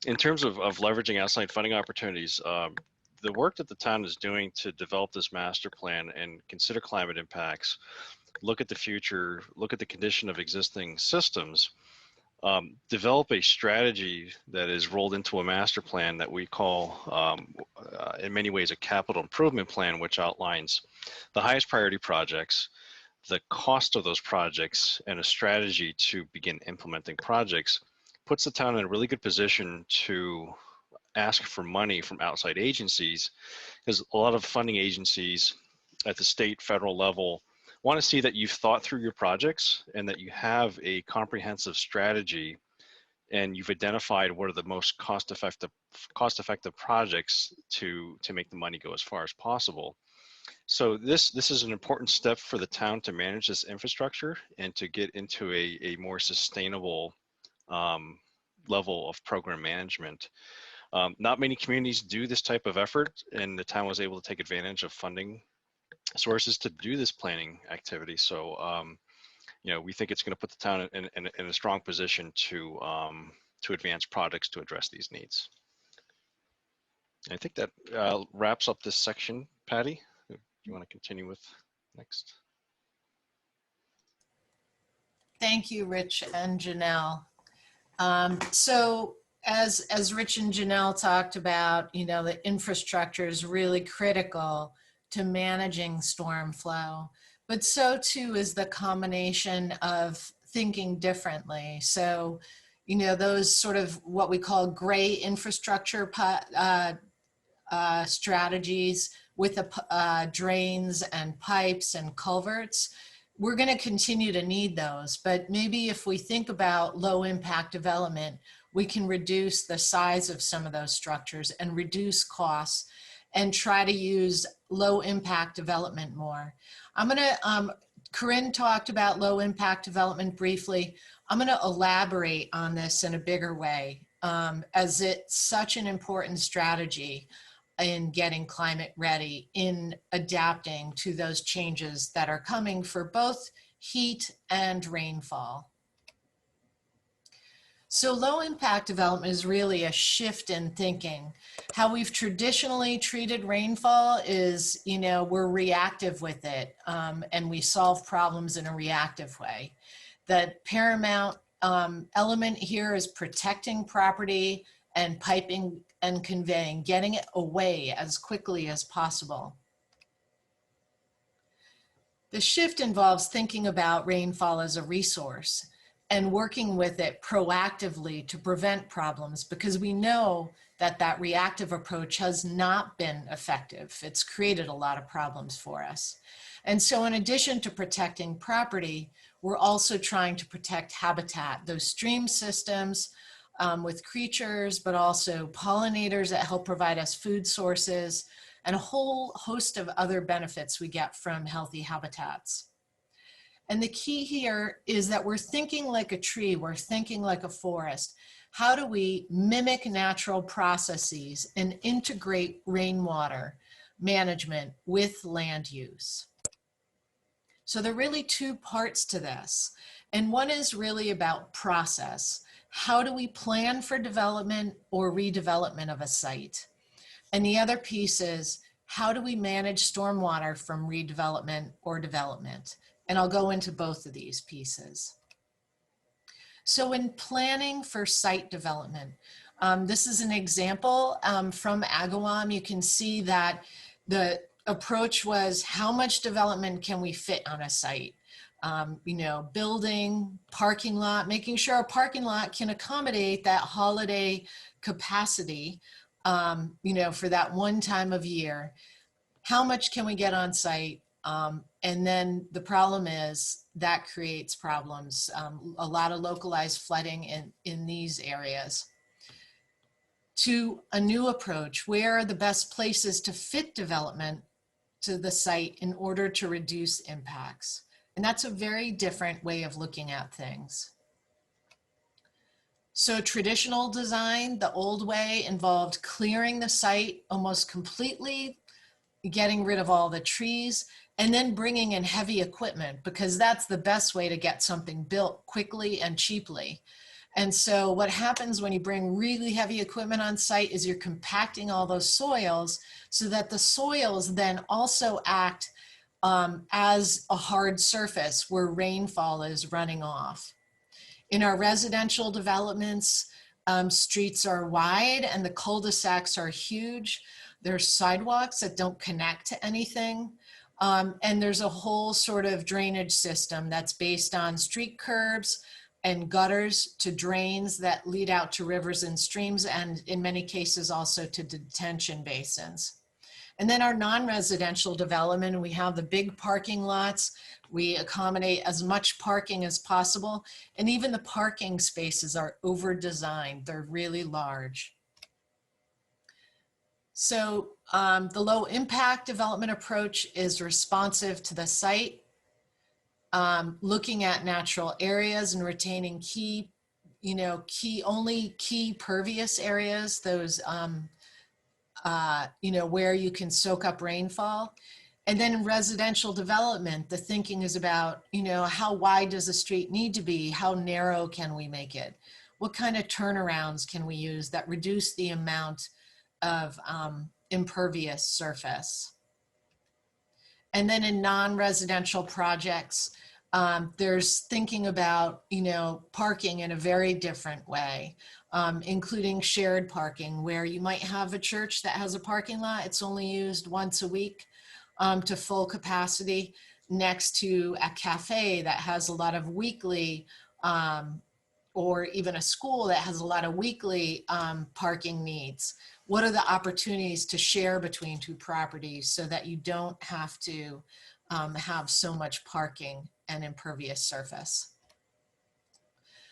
In terms of leveraging outside funding opportunities, the work that the town is doing to develop this master plan and consider climate impacts, look at the future, look at the condition of existing systems, develop a strategy that is rolled into a master plan that we call, in many ways, a capital improvement plan, which outlines the highest priority projects, the cost of those projects, and a strategy to begin implementing projects, puts the town in a really good position to ask for money from outside agencies, because a lot of funding agencies at the state, federal level want to see that you've thought through your projects and that you have a comprehensive strategy and you've identified what are the most cost-effective projects to make the money go as far as possible. So this is an important step for the town to manage this infrastructure and to get into a more sustainable level of program management. Not many communities do this type of effort, and the town was able to take advantage of funding sources to do this planning activity. So, you know, we think it's going to put the town in a strong position to advance projects to address these needs. And I think that wraps up this section, Patty. Do you want to continue with next? Thank you, Rich and Janelle. So as Rich and Janelle talked about, you know, the infrastructure is really critical to managing storm flow, but so too is the combination of thinking differently. So, you know, those sort of what we call gray infrastructure strategies with the drains and pipes and culverts we're going to continue to need those, but maybe if we think about low impact development, we can reduce the size of some of those structures and reduce costs and try to use low impact development more. Corinne talked about low impact development briefly. I'm going to elaborate on this in a bigger way, as it's such an important strategy in getting climate ready, in adapting to those changes that are coming for both heat and rainfall. So low impact development is really a shift in thinking. How we've traditionally treated rainfall is, we're reactive with it, and we solve problems in a reactive way. The paramount element here is protecting property and piping and conveying, getting it away as quickly as possible. The shift involves thinking about rainfall as a resource and working with it proactively to prevent problems, because we know that that reactive approach has not been effective. It's created a lot of problems for us. And so in addition to protecting property, we're also trying to protect habitat, those stream systems with creatures, but also pollinators that help provide us food sources, and a whole host of other benefits we get from healthy habitats. And the key here is that we're thinking like a tree, we're thinking like a forest. How do we mimic natural processes and integrate rainwater management with land use? So there are really two parts to this. And one is really about process. How do we plan for development or redevelopment of a site? And the other piece is, how do we manage stormwater from redevelopment or development? And I'll go into both of these pieces. So in planning for site development, this is an example from Agawam. You can see that the approach was, how much development can we fit on a site? Building, parking lot, making sure a parking lot can accommodate that holiday capacity, for that one time of year. How much can we get on site? And then the problem is that creates problems, a lot of localized flooding in these areas. To a new approach, where are the best places to fit development to the site in order to reduce impacts? And that's a very different way of looking at things. So traditional design, the old way, involved clearing the site almost completely, getting rid of all the trees, and then bringing in heavy equipment, because that's the best way to get something built quickly and cheaply. And so what happens when you bring really heavy equipment on site is you're compacting all those soils so that the soils then also act as a hard surface where rainfall is running off. In our residential developments, streets are wide and the cul-de-sacs are huge. There's sidewalks that don't connect to anything. And there's a whole sort of drainage system that's based on street curbs and gutters to drains that lead out to rivers and streams, and in many cases also to detention basins. And then our non-residential development, we have the big parking lots. We accommodate as much parking as possible. And even the parking spaces are over-designed. They're really large. So the low impact development approach is responsive to the site, looking at natural areas and retaining key pervious areas, those where you can soak up rainfall. And then in residential development, the thinking is about, how wide does a street need to be? How narrow can we make it? What kind of turnarounds can we use that reduce the amount of impervious surface? And then in non-residential projects, there's thinking about, parking in a very different way, including shared parking, where you might have a church that has a parking lot. It's only used once a week to full capacity, next to a cafe that has a lot of weekly, or even a school that has a lot of weekly parking needs. What are the opportunities to share between two properties so that you don't have to have so much parking and impervious surface.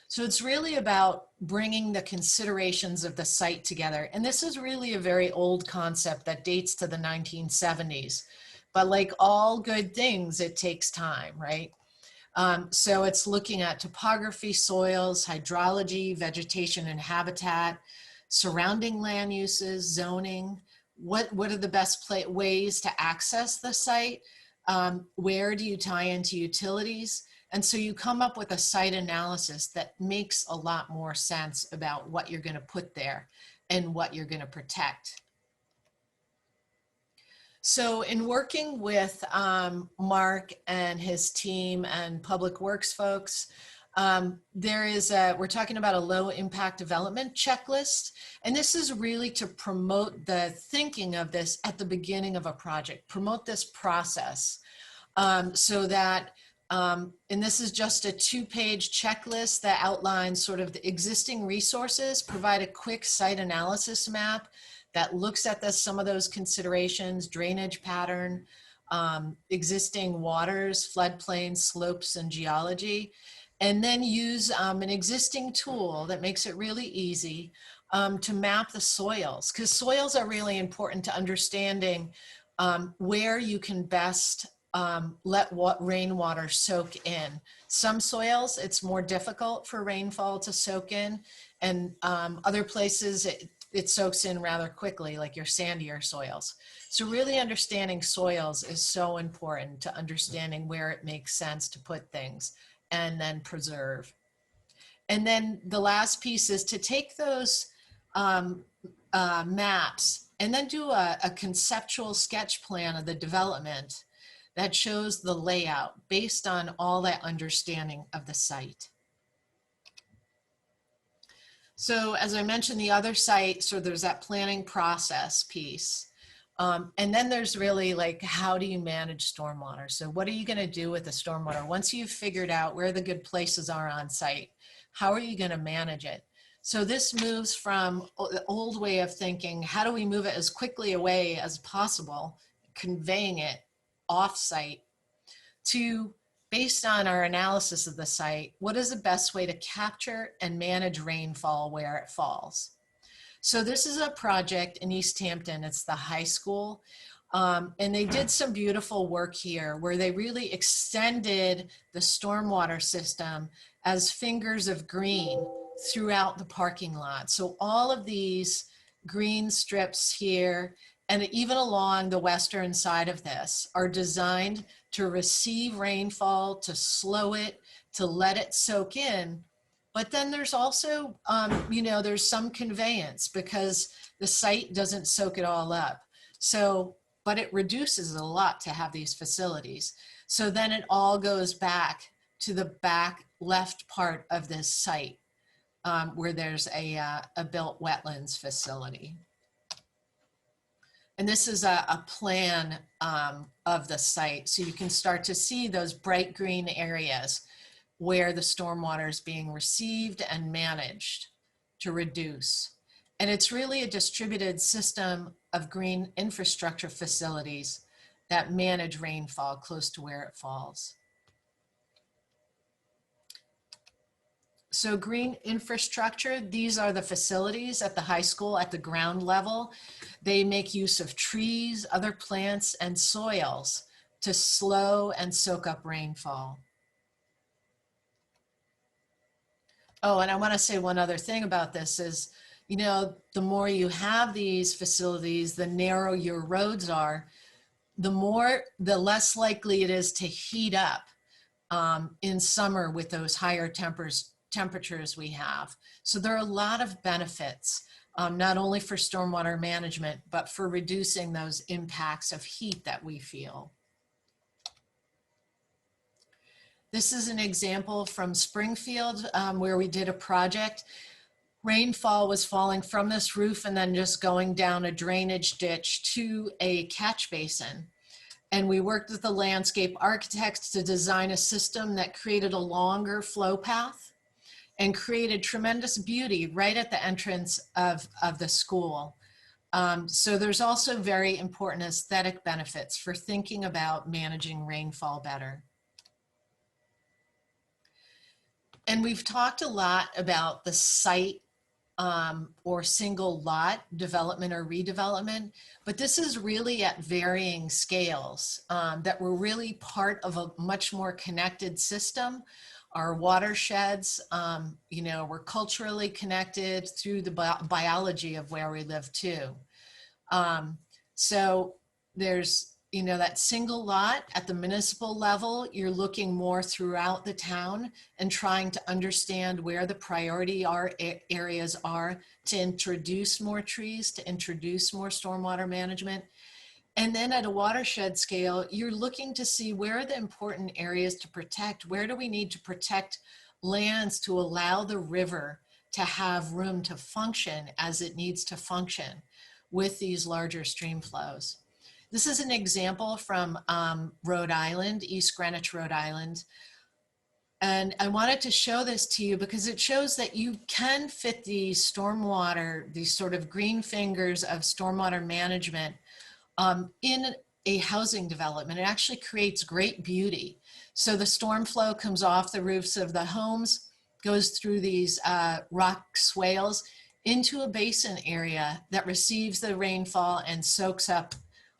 So it's really about bringing the considerations of the site together. And this is really a very old concept that dates to the 1970s. But like all good things, it takes time, right? So it's looking at topography, soils, hydrology, vegetation and habitat, surrounding land uses, zoning, what are the best ways to access the site? Where do you tie into utilities? And so you come up with a site analysis that makes a lot more sense about what you're going to put there and what you're going to protect. So in working with Mark and his team and public works folks, we're talking about a low impact development checklist. And this is really to promote the thinking of this at the beginning of a project, promote this process so that, and this is just a 2-page checklist that outlines sort of the existing resources, provide a quick site analysis map that looks at some of those considerations, drainage pattern, existing waters, floodplains, slopes, and geology, and then use an existing tool that makes it really easy to map the soils, because soils are really important to understanding where you can best let rainwater soak in. Some soils, it's more difficult for rainfall to soak in, and other places it soaks in rather quickly, like your sandier soils. So really understanding soils is so important to understanding where it makes sense to put things and then preserve. And then the last piece is to take those maps and then do a conceptual sketch plan of the development that shows the layout based on all that understanding of the site. So as I mentioned, the other site, so there's that planning process piece. And then there's really like, how do you manage stormwater? So what are you going to do with the stormwater? Once you've figured out where the good places are on site, how are you going to manage it? So this moves from the old way of thinking, how do we move it as quickly away as possible, conveying it off-site, to, based on our analysis of the site, what is the best way to capture and manage rainfall where it falls? So this is a project in East Hampton. It's the high school. And they did some beautiful work here where they really extended the stormwater system as fingers of green throughout the parking lot. So all of these green strips here and even along the western side of this are designed to receive rainfall, to slow it, to let it soak in. But then there's also, there's some conveyance because the site doesn't soak it all up. So, but it reduces a lot to have these facilities. So then it all goes back to the back left part of this site where there's a built wetlands facility. And this is a plan of the site. So you can start to see those bright green areas where the stormwater is being received and managed to reduce. And it's really a distributed system of green infrastructure facilities that manage rainfall close to where it falls. So green infrastructure, these are the facilities at the high school at the ground level. They make use of trees, other plants, and soils to slow and soak up rainfall. Oh, and I want to say one other thing about this is, the more you have these facilities, the narrower your roads are, the less likely it is to heat up in summer with those higher temperatures we have. So there are a lot of benefits, not only for stormwater management, but for reducing those impacts of heat that we feel. This is an example from Springfield where we did a project. Rainfall was falling from this roof and then just going down a drainage ditch to a catch basin. And we worked with the landscape architects to design a system that created a longer flow path and created tremendous beauty right at the entrance of the school. So there's also very important aesthetic benefits for thinking about managing rainfall better. And we've talked a lot about the site or single lot development or redevelopment, but this is really at varying scales that we're really part of a much more connected system. Our watersheds, you know, we're culturally connected through the biology of where we live too. So there's, you know, that single lot at the municipal level, you're looking more throughout the town and trying to understand where the priority areas are to introduce more trees, to introduce more stormwater management. And then at a watershed scale, you're looking to see where are the important areas to protect, where do we need to protect lands to allow the river to have room to function as it needs to function with these larger stream flows. This is an example from Rhode Island, East Greenwich, Rhode Island. And I wanted to show this to you because it shows that you can fit the stormwater, these sort of green fingers of stormwater management in a housing development. It actually creates great beauty. So the storm flow comes off the roofs of the homes, goes through these rock swales into a basin area that receives the rainfall and soaks up.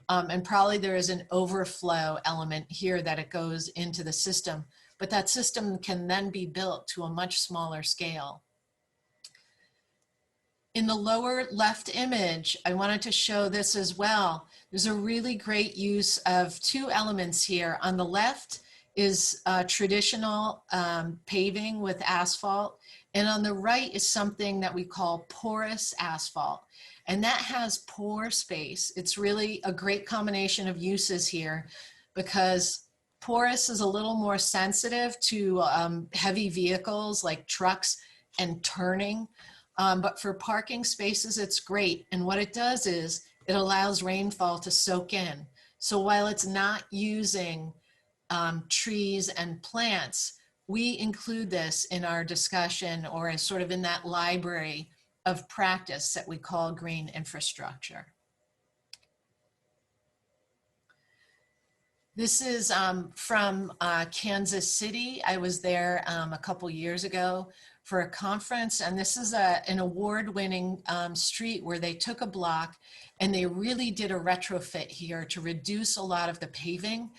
And probably there is an overflow element here that it goes into the system, but that system can then be built to a much smaller scale. In the lower left image, I wanted to show this as well. There's a really great use of two elements here. On the left is traditional paving with asphalt. And on the right is something that we call porous asphalt. And that has pore space. It's really a great combination of uses here because porous is a little more sensitive to heavy vehicles like trucks and turning. But for parking spaces, it's great. And what it does is it allows rainfall to soak in. So while it's not using trees and plants, we include this in our discussion or as sort of in that library of practice that we call green infrastructure. This is from Kansas City. I was there a couple years ago for a conference, and this is an award-winning street where they took a block and they really did a retrofit here to reduce a lot of the paving.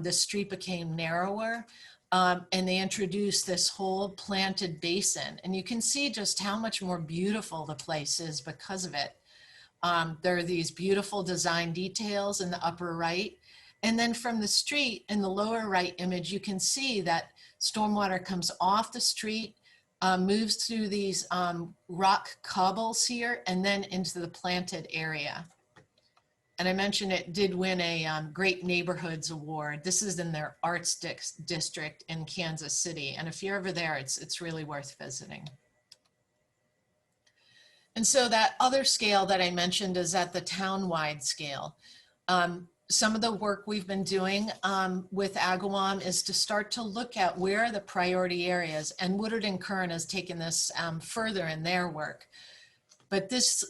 The street became narrower, and they introduced this whole planted basin. And you can see just how much more beautiful the place is because of it. There are these beautiful design details in the upper right. And then from the street in the lower right image, you can see that stormwater comes off the street, moves through these rock cobbles here, and then into the planted area. And I mentioned it did win a Great Neighborhoods Award. This is in their Arts District in Kansas City. And if you're ever there, it's really worth visiting. And so that other scale that I mentioned is at the town-wide scale. Some of the work we've been doing with Agawam is to start to look at where are the priority areas, and Woodard and Kern has taken this further in their work. But this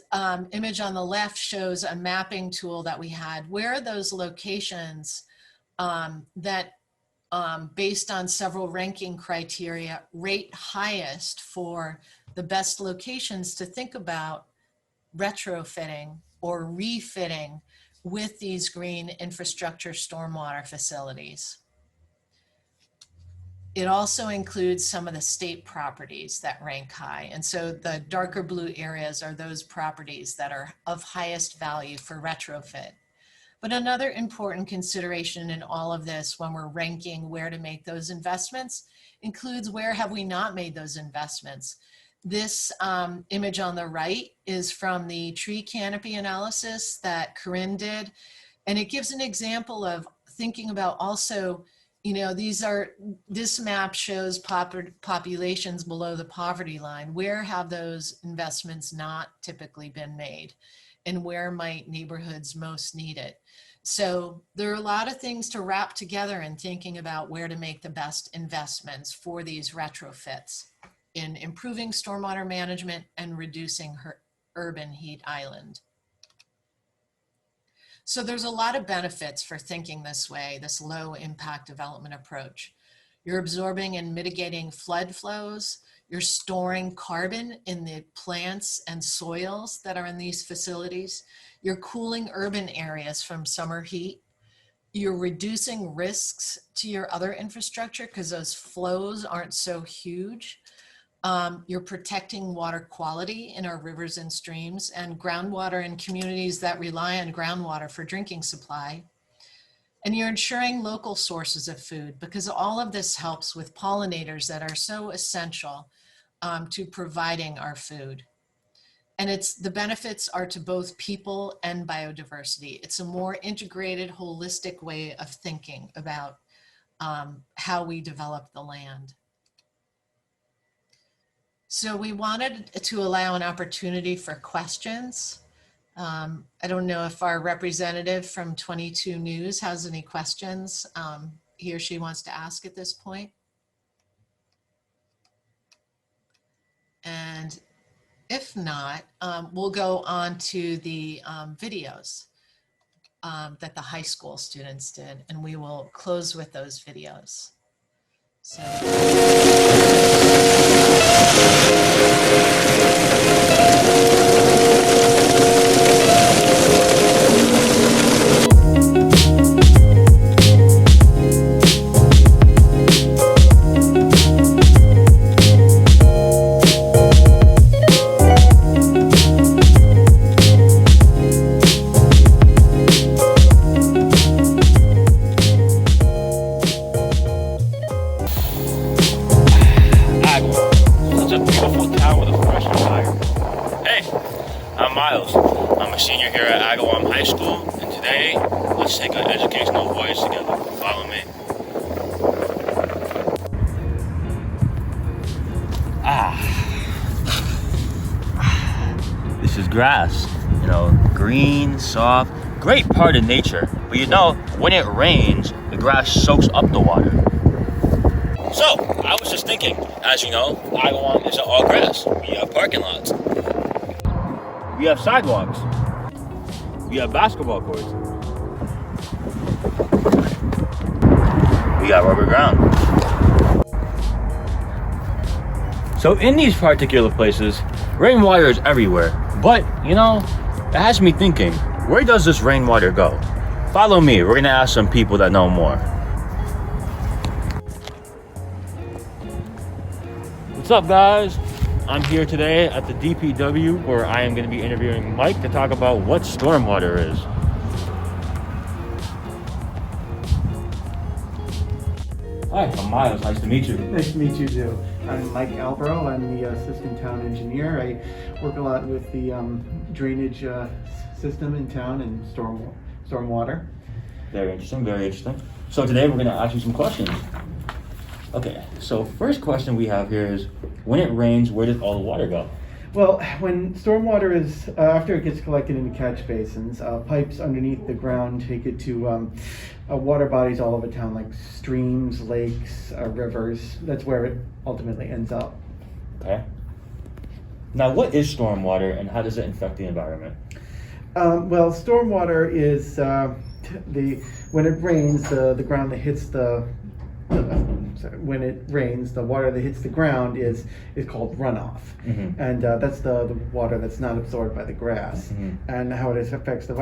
image on the left shows a mapping tool that we had. Where are those locations that, based on several ranking criteria, rate highest for the best locations to think about retrofitting or refitting with these green infrastructure stormwater facilities. It also includes some of the state properties that rank high. And so the darker blue areas are those properties that are of highest value for retrofit. But another important consideration in all of this when we're ranking where to make those investments includes where have we not made those investments. This image on the right is from the tree canopy analysis that Corinne did. And it gives an example of thinking about also, you know, this map shows populations below the poverty line. Where have those investments not typically been made? And where might neighborhoods most need it? So there are a lot of things to wrap together in thinking about where to make the best investments for these retrofits in improving stormwater management and reducing urban heat island. So there's a lot of benefits for thinking this way, this low impact development approach. You're absorbing and mitigating flood flows. You're storing carbon in the plants and soils that are in these facilities. You're cooling urban areas from summer heat. You're reducing risks to your other infrastructure because those flows aren't so huge. You're protecting water quality in our rivers and streams and groundwater in communities that rely on groundwater for drinking supply. And you're ensuring local sources of food because all of this helps with pollinators that are so essential to providing our food. And the benefits are to both people and biodiversity. It's a more integrated, holistic way of thinking about how we develop the land. So we wanted to allow an opportunity for questions. I don't know if our representative from 22 News has any questions he or she wants to ask at this point. And if not, we'll go on to the videos that the high school students did, and we will close with those videos. So. I'm a senior here at Agawam High School, and today, let's take an educational voyage together. Follow me. This is grass, you know, green, soft, great part of nature. But you know, when it rains, the grass soaks up the water. So, I was just thinking, as you know, Agawam isn't all grass. We have parking lots. We have sidewalks. We have basketball courts. We got rubber ground. So in these particular places, rainwater is everywhere. But, you know, it has me thinking, where does this rainwater go? Follow me, we're gonna ask some people that know more. What's up, guys? I'm here today at the DPW where I am going to be interviewing Mike to talk about what stormwater is. Hi, I'm Miles. Nice to meet you. Nice to meet you too. I'm Mike Albro. I'm the assistant town engineer. I work a lot with the drainage system in town and stormwater. Very interesting, very interesting. So today we're going to ask you some questions. Okay, so first question we have here is, when it rains, where does all the water go? Well, when stormwater is, after it gets collected into catch basins, pipes underneath the ground take it to water bodies all over town, like streams, lakes, rivers. That's where it ultimately ends up. Okay. Now, what is stormwater and how does it affect the environment? Well, stormwater is when it rains, the ground that hits when it rains, the water that hits the ground is called runoff. Mm-hmm. And that's the water that's not absorbed by the grass. Mm-hmm. And how it affects the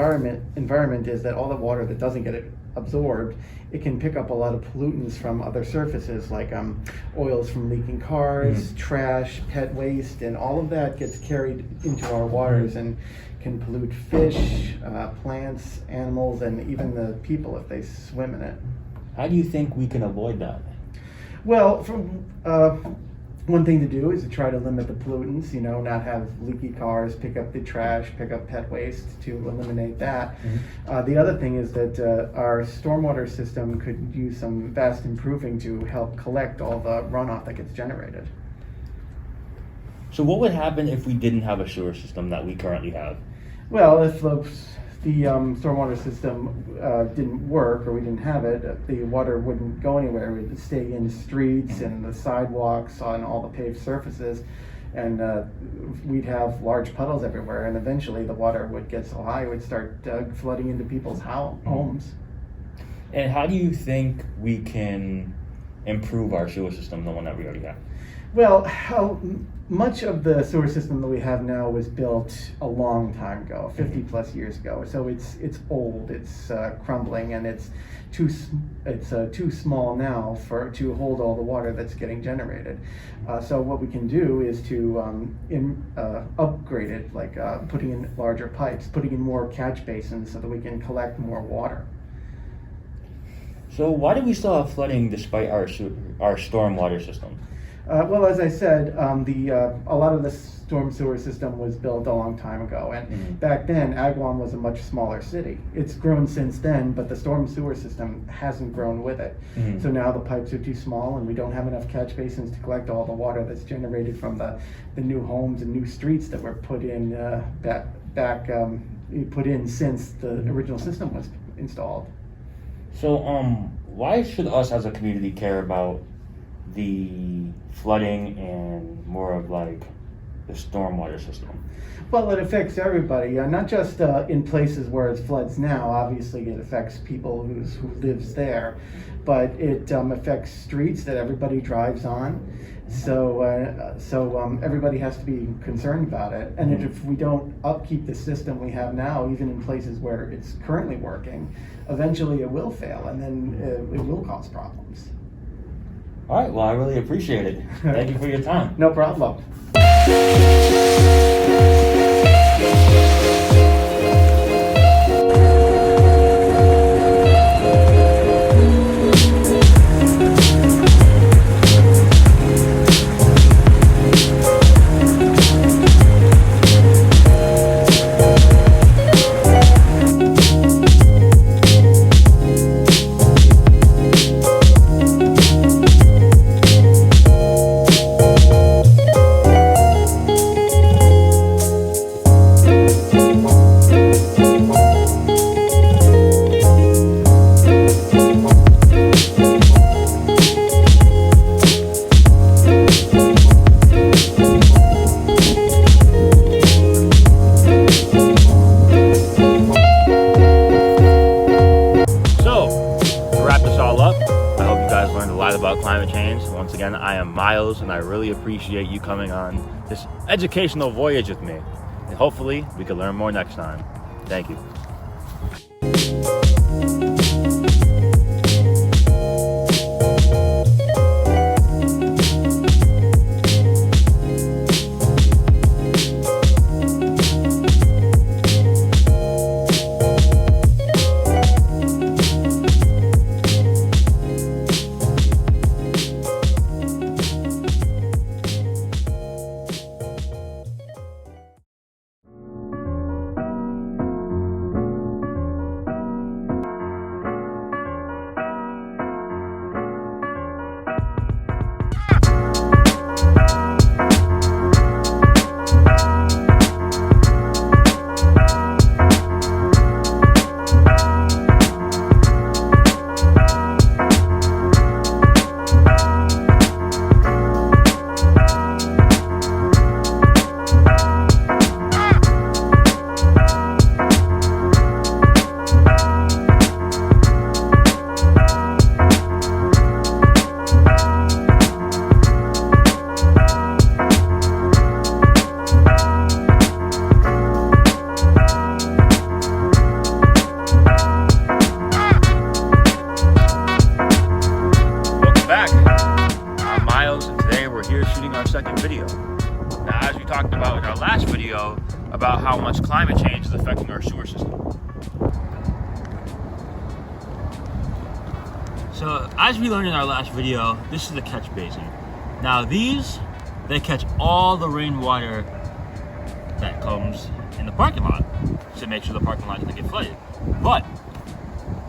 environment is that all the water that doesn't get absorbed, it can pick up a lot of pollutants from other surfaces, like oils from leaking cars, mm-hmm. trash, pet waste, and all of that gets carried into our waters and can pollute fish, plants, animals, and even the people if they swim in it. How do you think we can avoid that? Well, one thing to do is to try to limit the pollutants, you know, not have leaky cars, pick up the trash, pick up pet waste to eliminate that. Mm-hmm. The other thing is that our stormwater system could use some vast improving to help collect all the runoff that gets generated. So what would happen if we didn't have a sewer system that we currently have? Well, if the stormwater system didn't work, or we didn't have it, the water wouldn't go anywhere. It would stay in the streets and the sidewalks, on all the paved surfaces, and we'd have large puddles everywhere, and eventually the water would get so high it would start flooding into people's homes. And how do you think we can improve our sewer system, the one that we already have? Well, much of the sewer system that we have now was built a long time ago, 50 plus years ago. So it's old, it's crumbling, and it's too small now to hold all the water that's getting generated. So what we can do is to upgrade it, like putting in larger pipes, putting in more catch basins so that we can collect more water. So why do we still have flooding despite our stormwater system? Well, as I said, a lot of the storm sewer system was built a long time ago, and back then Agawam was a much smaller city. It's grown since then, but the storm sewer system hasn't grown with it. So now the pipes are too small, and we don't have enough catch basins to collect all the water that's generated from the new homes and new streets that were put in since the original system was installed. So why should us as a community care about the flooding and more of like the stormwater system? Well, it affects everybody, not just in places where it floods now. Obviously, it affects people who lives there, but it affects streets that everybody drives on. So everybody has to be concerned about it. And if we don't upkeep the system we have now, even in places where it's currently working, eventually it will fail, and then it will cause problems. All right, well, I really appreciate it. Thank you for your time. No problem. About climate change. Once again, I am Miles, and I really appreciate you coming on this educational voyage with me. And hopefully, we can learn more next time. Thank you. About how much climate change is affecting our sewer system. So as we learned in our last video, this is the catch basin. Now they catch all the rainwater that comes in the parking lot to make sure the parking lot doesn't get flooded. But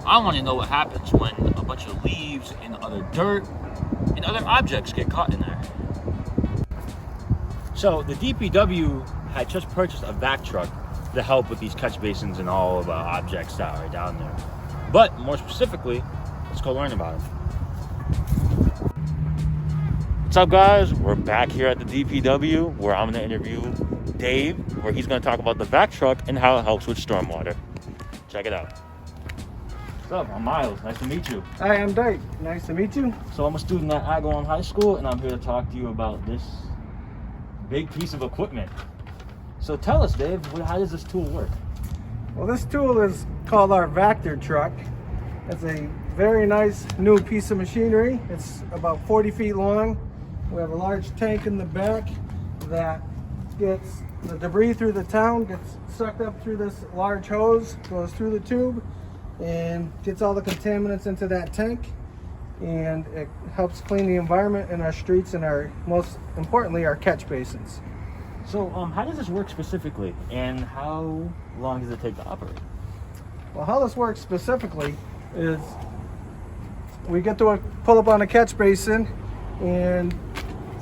I want to know what happens when a bunch of leaves and other dirt and other objects get caught in there. So the DPW had just purchased a vac truck to help with these catch basins and all of the objects that are down there. But more specifically, let's go learn about them. What's up, guys? We're back here at the DPW where I'm going to interview Dave, where he's going to talk about the vac truck and how it helps with stormwater. Check it out. What's up? I'm Miles. Nice to meet you. Hi, I'm Dave. Nice to meet you. So I'm a student at Agawam High School, and I'm here to talk to you about this big piece of equipment. So tell us, Dave, how does this tool work? Well, this tool is called our Vector truck. It's a very nice new piece of machinery. It's about 40 feet long. We have a large tank in the back that gets the debris through the town, gets sucked up through this large hose, goes through the tube, and gets all the contaminants into that tank. And it helps clean the environment in our streets and most importantly, our catch basins. So how does this work specifically, and how long does it take to operate? Well, how this works specifically is we get to pull up on a catch basin, and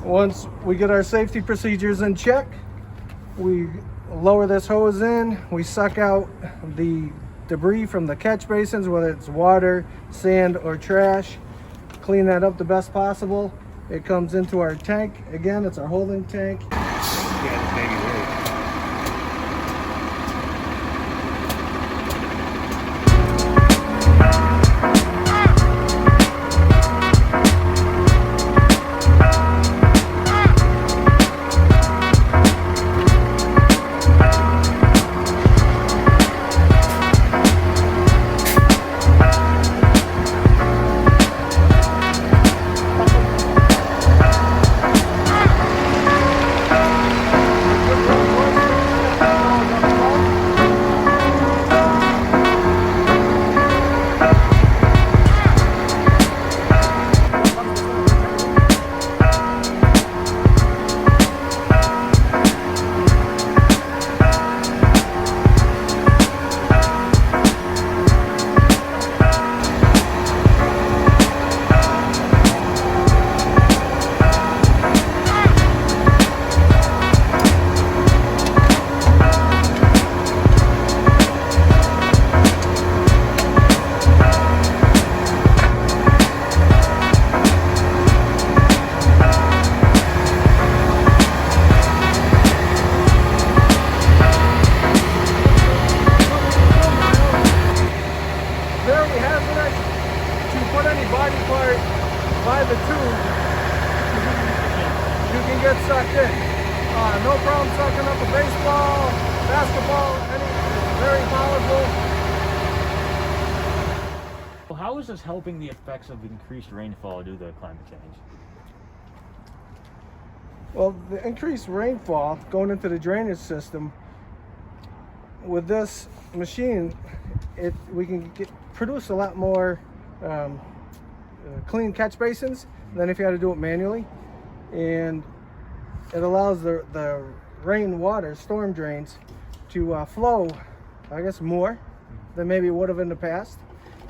once we get our safety procedures in check, we lower this hose in, we suck out the debris from the catch basins, whether it's water, sand, or trash, clean that up the best possible. It comes into our tank. Again, it's our holding tank. Yeah, this baby works. By the tube, you can get sucked in. No problem sucking up a baseball, basketball, very powerful. How is this helping the effects of increased rainfall due to climate change? Well, the increased rainfall going into the drainage system, with this machine, we can produce a lot more clean catch basins than if you had to do it manually, and it allows the rainwater storm drains to flow, I guess, more than maybe it would have in the past,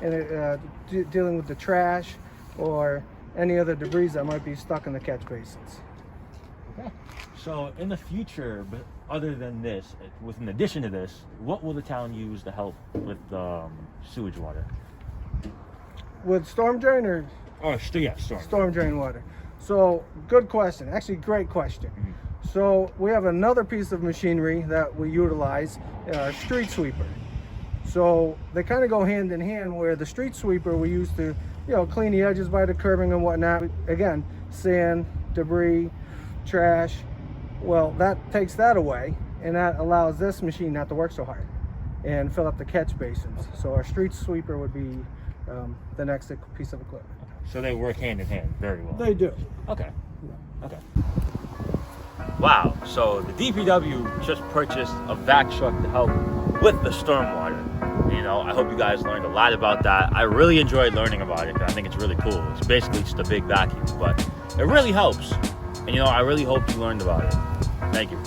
and dealing with the trash or any other debris that might be stuck in the catch basins. Okay. So in the future, but other than this, in addition to this, what will the town use to help with sewage water? With storm drain or? Oh, yeah, storm drain water. So, good question. Actually, great question. Mm-hmm. So, we have another piece of machinery that we utilize, our street sweeper. So, they kind of go hand in hand, where the street sweeper we use to, clean the edges by the curbing and whatnot. Again, sand, debris, trash. Well, that takes that away, and that allows this machine not to work so hard and fill up the catch basins. So, our street sweeper would be the next piece of equipment. So they work hand in hand very well. They do. Okay. Okay. Wow. So the DPW just purchased a vac truck to help with the stormwater. I hope you guys learned a lot about that. I really enjoyed learning about it. I think it's really cool. It's basically just a big vacuum, but it really helps. And I really hope you learned about it. Thank you.